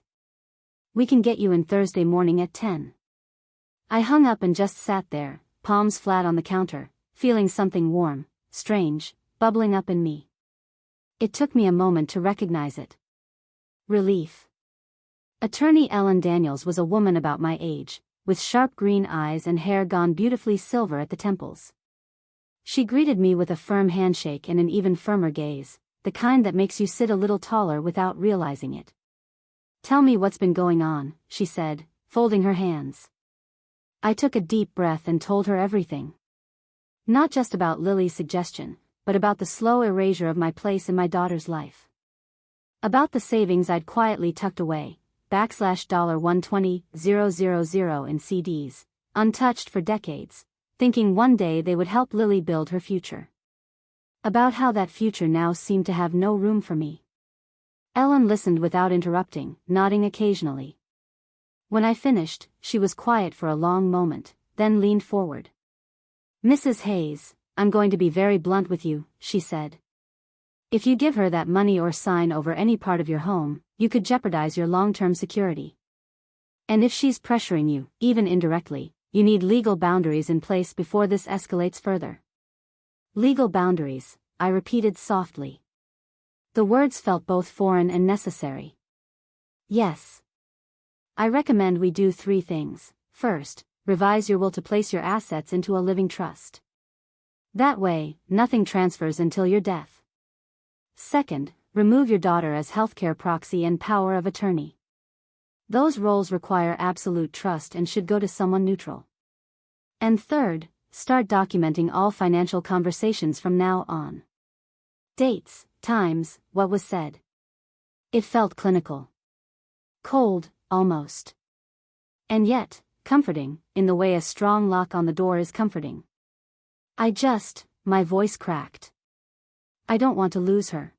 We can get you in Thursday morning at 10. I hung up and just sat there, palms flat on the counter, feeling something warm, strange, bubbling up in me. It took me a moment to recognize it. Relief. Attorney Ellen Daniels was a woman about my age, with sharp green eyes and hair gone beautifully silver at the temples. She greeted me with a firm handshake and an even firmer gaze, the kind that makes you sit a little taller without realizing it. "Tell me what's been going on," she said, folding her hands. I took a deep breath and told her everything. Not just about Lily's suggestion, but about the slow erasure of my place in my daughter's life. About the savings I'd quietly tucked away, $120,000 in CDs, untouched for decades, thinking one day they would help Lily build her future. About how that future now seemed to have no room for me. Ellen listened without interrupting, nodding occasionally. When I finished, she was quiet for a long moment, then leaned forward. "Mrs. Hayes, I'm going to be very blunt with you," she said. "If you give her that money or sign over any part of your home, you could jeopardize your long-term security. And if she's pressuring you, even indirectly, you need legal boundaries in place before this escalates further." "Legal boundaries," I repeated softly. The words felt both foreign and necessary. "Yes. I recommend we do 3 things. First, revise your will to place your assets into a living trust. That way, nothing transfers until your death. Second, remove your daughter as healthcare proxy and power of attorney. Those roles require absolute trust and should go to someone neutral. And third, start documenting all financial conversations from now on. Dates, times, what was said." It felt clinical. Cold, almost. And yet, comforting, in the way a strong lock on the door is comforting. My voice cracked. "I don't want to lose her."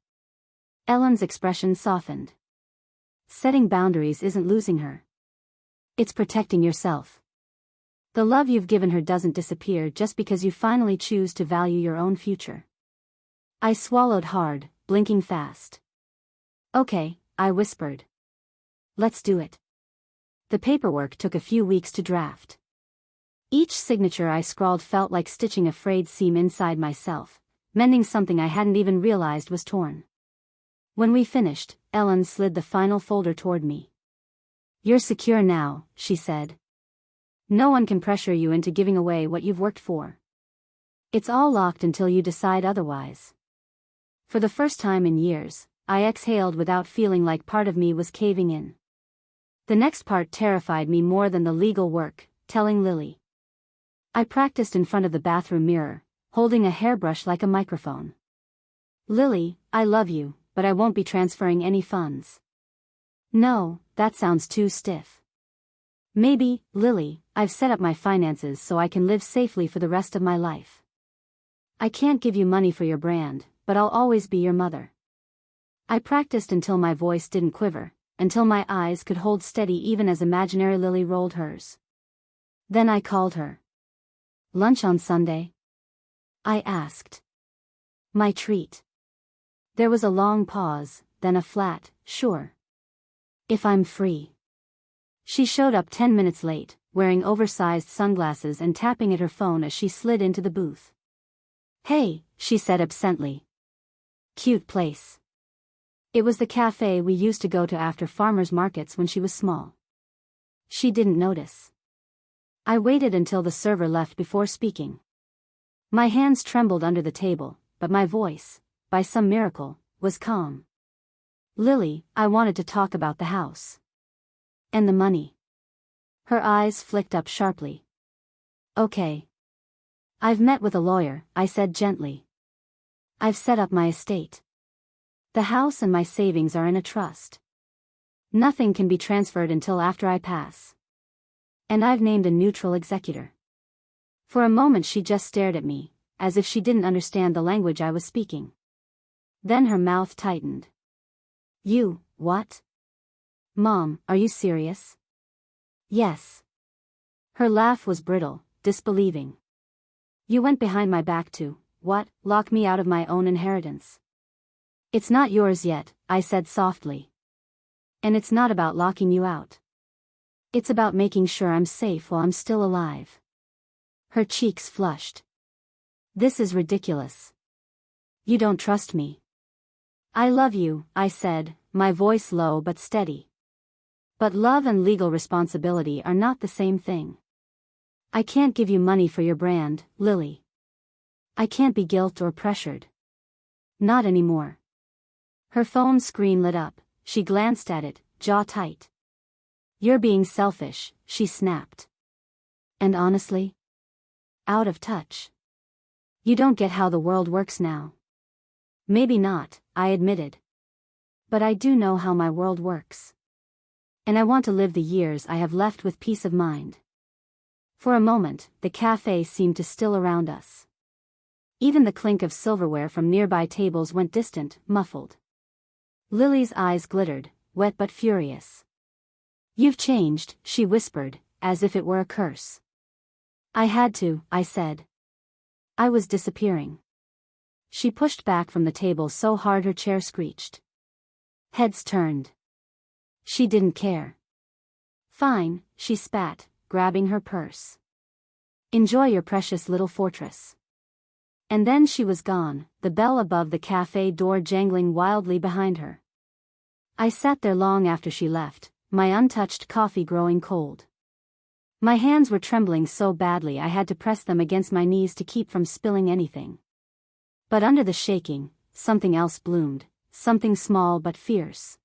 Ellen's expression softened. "Setting boundaries isn't losing her. It's protecting yourself. The love you've given her doesn't disappear just because you finally choose to value your own future." I swallowed hard, blinking fast. "Okay," I whispered. "Let's do it." The paperwork took a few weeks to draft. Each signature I scrawled felt like stitching a frayed seam inside myself, mending something I hadn't even realized was torn. When we finished, Ellen slid the final folder toward me. "You're secure now," she said. "No one can pressure you into giving away what you've worked for. It's all locked until you decide otherwise." For the first time in years, I exhaled without feeling like part of me was caving in. The next part terrified me more than the legal work, telling Lily. I practiced in front of the bathroom mirror, holding a hairbrush like a microphone. "Lily, I love you, but I won't be transferring any funds." "No, that sounds too stiff." "Maybe, Lily, I've set up my finances so I can live safely for the rest of my life. I can't give you money for your brand, but I'll always be your mother." I practiced until my voice didn't quiver, until my eyes could hold steady even as imaginary Lily rolled hers. Then I called her. "Lunch on Sunday?" I asked. My treat. There was a long pause, then a flat, "Sure. If I'm free." She showed up 10 minutes late, wearing oversized sunglasses and tapping at her phone as she slid into the booth. "Hey," she said absently. "Cute place." It was the cafe we used to go to after farmers markets when she was small. She didn't notice. I waited until the server left before speaking. My hands trembled under the table, but my voice, by some miracle, was calm. Lily, I wanted to talk about the house. And the money. Her eyes flicked up sharply. Okay. I've met with a lawyer, I said gently. I've set up my estate. The house and my savings are in a trust. Nothing can be transferred until after I pass. And I've named a neutral executor. For a moment she just stared at me, as if she didn't understand the language I was speaking. Then her mouth tightened. You, what? Mom, are you serious? Yes. Her laugh was brittle, disbelieving. You went behind my back to, what, lock me out of my own inheritance? It's not yours yet, I said softly. And it's not about locking you out. It's about making sure I'm safe while I'm still alive. Her cheeks flushed. This is ridiculous. You don't trust me. I love you, I said, my voice low but steady. But love and legal responsibility are not the same thing. I can't give you money for your brand, Lily. I can't be guilt or pressured. Not anymore. Her phone screen lit up, she glanced at it, jaw tight. You're being selfish, she snapped. And honestly? Out of touch. You don't get how the world works now. Maybe not, I admitted. But I do know how my world works. And I want to live the years I have left with peace of mind. For a moment, the cafe seemed to still around us. Even the clink of silverware from nearby tables went distant, muffled. Lily's eyes glittered, wet but furious. You've changed, she whispered, as if it were a curse. I had to, I said. I was disappearing. She pushed back from the table so hard her chair screeched. Heads turned. She didn't care. Fine, she spat, grabbing her purse. Enjoy your precious little fortress. And then she was gone, the bell above the cafe door jangling wildly behind her. I sat there long after she left, my untouched coffee growing cold. My hands were trembling so badly I had to press them against my knees to keep from spilling anything. But under the shaking, something else bloomed, something small but fierce.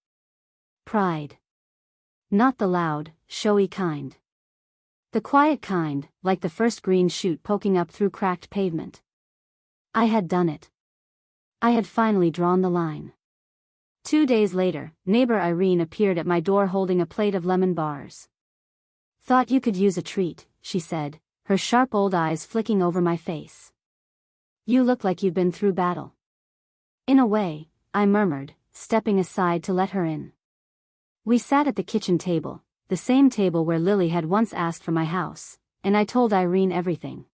Pride. Not the loud, showy kind. The quiet kind, like the first green shoot poking up through cracked pavement. I had done it. I had finally drawn the line. 2 days later, neighbor Irene appeared at my door holding a plate of lemon bars. Thought you could use a treat, she said, her sharp old eyes flicking over my face. You look like you've been through battle. In a way, I murmured, stepping aside to let her in. We sat at the kitchen table, the same table where Lily had once asked for my house, and I told Irene everything.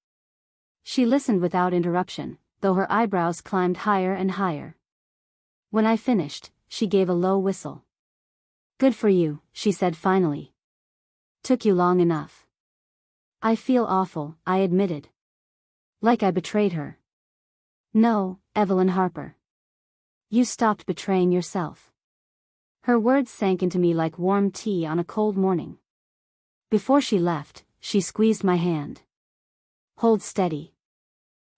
She listened without interruption, though her eyebrows climbed higher and higher. When I finished, she gave a low whistle. Good for you, she said finally. Took you long enough. I feel awful, I admitted. Like I betrayed her. No, Evelyn Harper. You stopped betraying yourself. Her words sank into me like warm tea on a cold morning. Before she left, she squeezed my hand. Hold steady.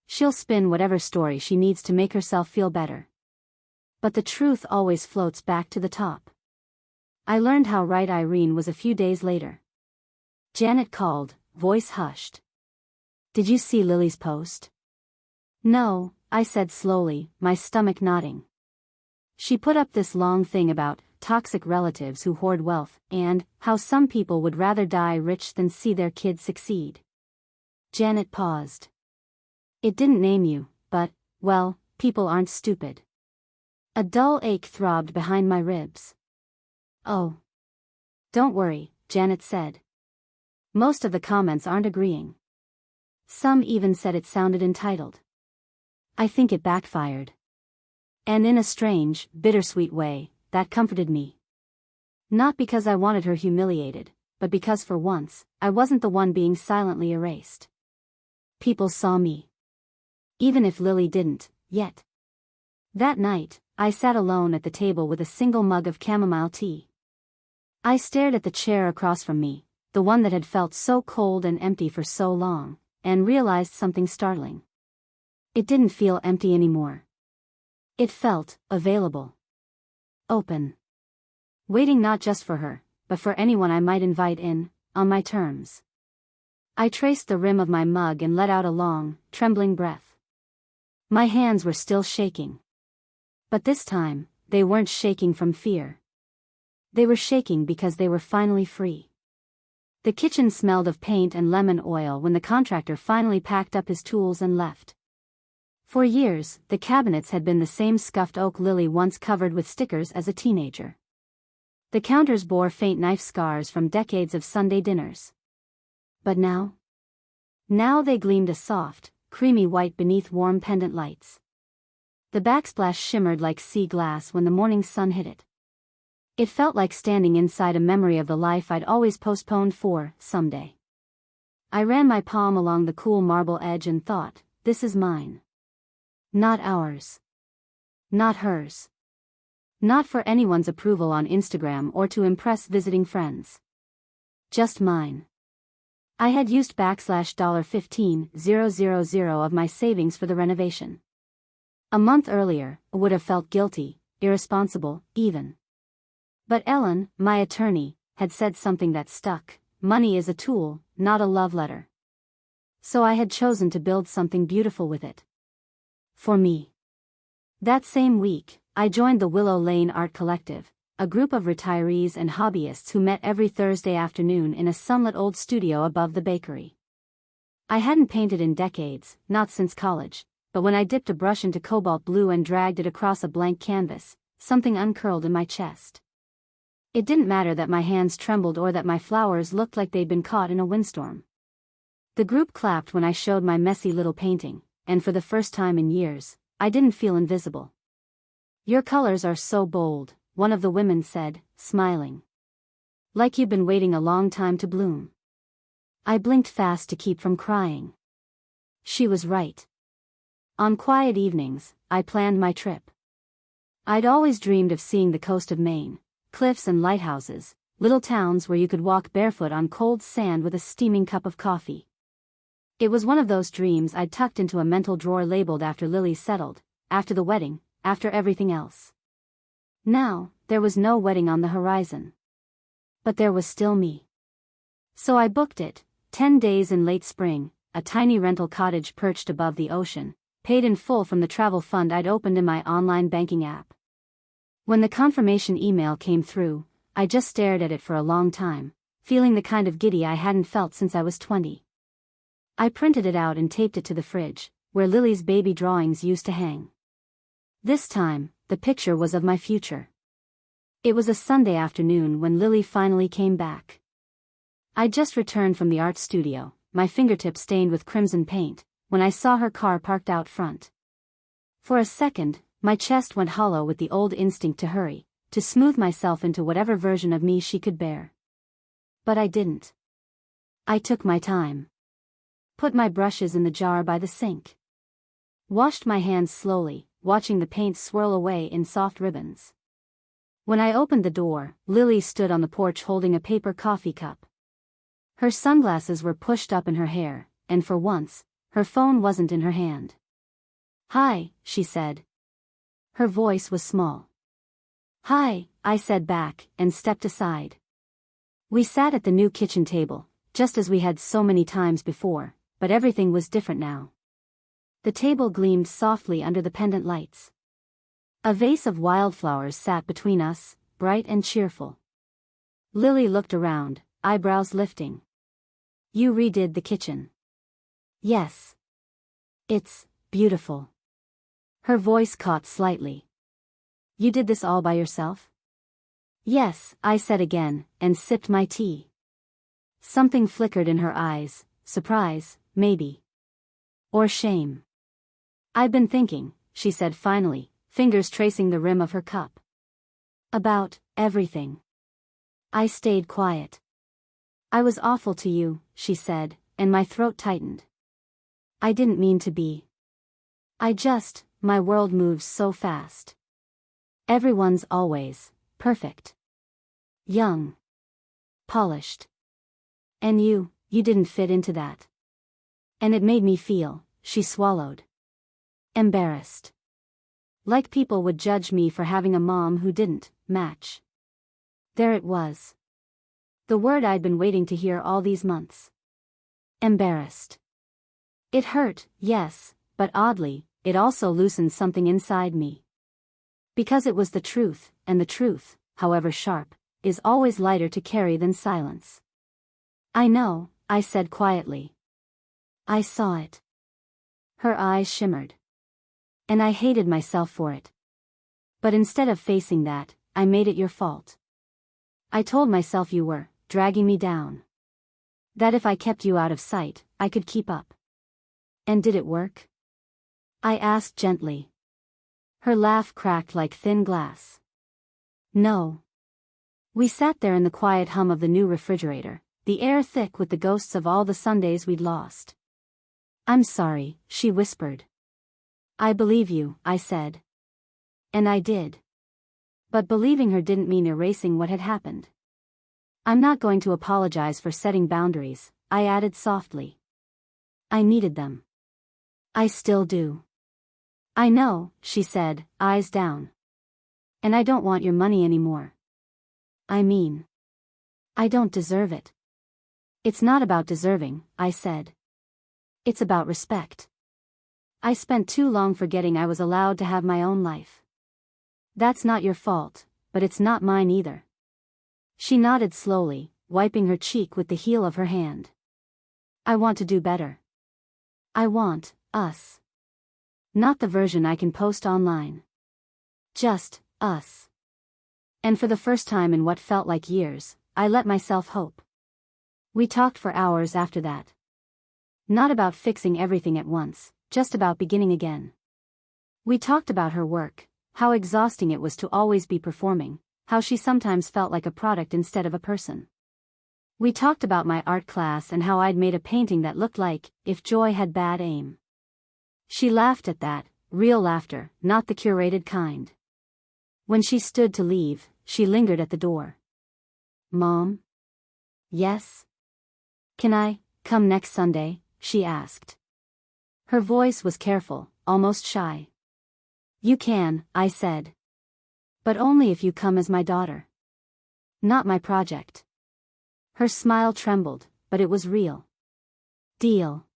She'll spin whatever story she needs to make herself feel better. But the truth always floats back to the top. I learned how right Irene was a few days later. Janet called, voice hushed. Did you see Lily's post? No, I said slowly, my stomach knotting. She put up this long thing about toxic relatives who hoard wealth, and how some people would rather die rich than see their kids succeed. Janet paused. It didn't name you, but, well, people aren't stupid. A dull ache throbbed behind my ribs. Oh. Don't worry, Janet said. Most of the comments aren't agreeing. Some even said it sounded entitled. I think it backfired. And in a strange, bittersweet way, that comforted me. Not because I wanted her humiliated, but because for once, I wasn't the one being silently erased. People saw me. Even if Lily didn't, yet. That night, I sat alone at the table with a single mug of chamomile tea. I stared at the chair across from me, the one that had felt so cold and empty for so long, and realized something startling. It didn't feel empty anymore. It felt available. Open. Waiting not just for her, but for anyone I might invite in, on my terms. I traced the rim of my mug and let out a long, trembling breath. My hands were still shaking. But this time, they weren't shaking from fear. They were shaking because they were finally free. The kitchen smelled of paint and lemon oil when the contractor finally packed up his tools and left. For years, the cabinets had been the same scuffed oak lily once covered with stickers as a teenager. The counters bore faint knife scars from decades of Sunday dinners. But now? Now they gleamed a soft, creamy white beneath warm pendant lights. The backsplash shimmered like sea glass when the morning sun hit it. It felt like standing inside a memory of the life I'd always postponed for someday. I ran my palm along the cool marble edge and thought, this is mine. Not ours. Not hers. Not for anyone's approval on Instagram or to impress visiting friends. Just mine. I had used $15,000 of my savings for the renovation. A month earlier, I would have felt guilty, irresponsible, even. But Ellen, my attorney, had said something that stuck: money is a tool, not a love letter. So I had chosen to build something beautiful with it. For me. That same week, I joined the Willow Lane Art Collective, a group of retirees and hobbyists who met every Thursday afternoon in a sunlit old studio above the bakery. I hadn't painted in decades, not since college, but when I dipped a brush into cobalt blue and dragged it across a blank canvas, something uncurled in my chest. It didn't matter that my hands trembled or that my flowers looked like they'd been caught in a windstorm. The group clapped when I showed my messy little painting, and for the first time in years, I didn't feel invisible. "Your colors are so bold," one of the women said, smiling. "Like you've been waiting a long time to bloom." I blinked fast to keep from crying. She was right. On quiet evenings, I planned my trip. I'd always dreamed of seeing the coast of Maine, cliffs and lighthouses, little towns where you could walk barefoot on cold sand with a steaming cup of coffee. It was one of those dreams I'd tucked into a mental drawer labeled after Lily settled, after the wedding, after everything else. Now, there was no wedding on the horizon. But there was still me. So I booked it, 10 days in late spring, a tiny rental cottage perched above the ocean, paid in full from the travel fund I'd opened in my online banking app. When the confirmation email came through, I just stared at it for a long time, feeling the kind of giddy I hadn't felt since I was 20. I printed it out and taped it to the fridge, where Lily's baby drawings used to hang. This time, the picture was of my future. It was a Sunday afternoon when Lily finally came back. I'd just returned from the art studio, my fingertips stained with crimson paint, when I saw her car parked out front. For a second, my chest went hollow with the old instinct to hurry, to smooth myself into whatever version of me she could bear. But I didn't. I took my time. Put my brushes in the jar by the sink. Washed my hands slowly, watching the paint swirl away in soft ribbons. When I opened the door, Lily stood on the porch holding a paper coffee cup. Her sunglasses were pushed up in her hair, and for once, her phone wasn't in her hand. "Hi," she said. Her voice was small. "Hi," I said back, and stepped aside. We sat at the new kitchen table, just as we had so many times before, but everything was different now. The table gleamed softly under the pendant lights. A vase of wildflowers sat between us, bright and cheerful. Lily looked around, eyebrows lifting. "You redid the kitchen." "Yes. It's beautiful." Her voice caught slightly. "You did this all by yourself?" "Yes," I said again, and sipped my tea. Something flickered in her eyes, surprise, maybe. Or shame. "I've been thinking," she said finally, fingers tracing the rim of her cup. "About everything." I stayed quiet. "I was awful to you," she said, and my throat tightened. "I didn't mean to be. My world moves so fast. Everyone's always perfect. Young. Polished. And you didn't fit into that. And it made me feel, she swallowed. Embarrassed. Like people would judge me for having a mom who didn't match. There it was. The word I'd been waiting to hear all these months. Embarrassed. It hurt, yes, but oddly, it also loosened something inside me. Because it was the truth, and the truth, however sharp, is always lighter to carry than silence. I know, I said quietly. I saw it. Her eyes shimmered. And I hated myself for it. But instead of facing that, I made it your fault. I told myself you were dragging me down. That if I kept you out of sight, I could keep up. And did it work? I asked gently. Her laugh cracked like thin glass. No. We sat there in the quiet hum of the new refrigerator, the air thick with the ghosts of all the Sundays we'd lost. I'm sorry, she whispered. I believe you, I said. And I did. But believing her didn't mean erasing what had happened. I'm not going to apologize for setting boundaries, I added softly. I needed them. I still do. I know, she said, eyes down. And I don't want your money anymore. I mean, I don't deserve it. It's not about deserving, I said. It's about respect. I spent too long forgetting I was allowed to have my own life. That's not your fault, but it's not mine either. She nodded slowly, wiping her cheek with the heel of her hand. I want to do better. I want us. Not the version I can post online. Just us. And for the first time in what felt like years, I let myself hope. We talked for hours after that. Not about fixing everything at once, just about beginning again. We talked about her work, how exhausting it was to always be performing, how she sometimes felt like a product instead of a person. We talked about my art class and how I'd made a painting that looked like if joy had bad aim. She laughed at that, real laughter, not the curated kind. When she stood to leave, she lingered at the door. Mom? Yes? Can I come next Sunday? She asked. Her voice was careful, almost shy. You can, I said. But only if you come as my daughter. Not my project. Her smile trembled, but it was real. Deal.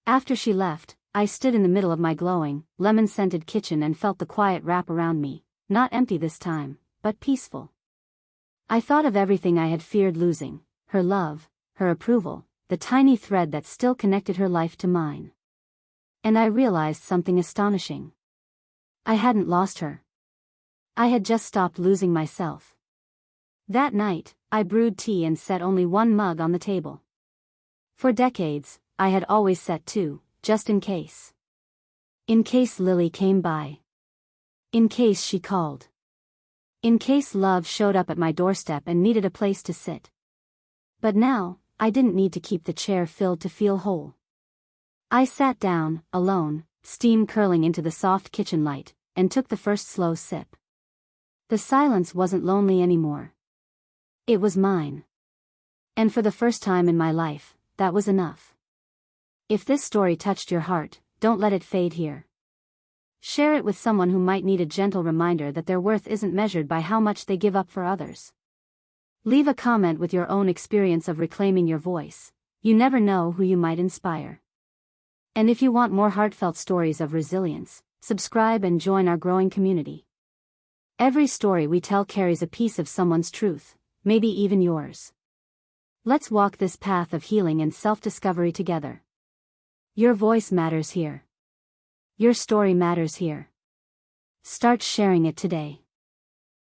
After she left, I stood in the middle of my glowing, lemon-scented kitchen and felt the quiet wrap around me, not empty this time, but peaceful. I thought of everything I had feared losing, her love, her approval, the tiny thread that still connected her life to mine. And I realized something astonishing. I hadn't lost her. I had just stopped losing myself. That night, I brewed tea and set only one mug on the table. For decades, I had always set two, just in case. In case Lily came by. In case she called. In case love showed up at my doorstep and needed a place to sit. But now, I didn't need to keep the chair filled to feel whole. I sat down, alone, steam curling into the soft kitchen light, and took the first slow sip. The silence wasn't lonely anymore. It was mine. And for the first time in my life, that was enough. If this story touched your heart, don't let it fade here. Share it with someone who might need a gentle reminder that their worth isn't measured by how much they give up for others. Leave a comment with your own experience of reclaiming your voice. You never know who you might inspire. And if you want more heartfelt stories of resilience, subscribe and join our growing community. Every story we tell carries a piece of someone's truth, maybe even yours. Let's walk this path of healing and self-discovery together. Your voice matters here. Your story matters here. Start sharing it today.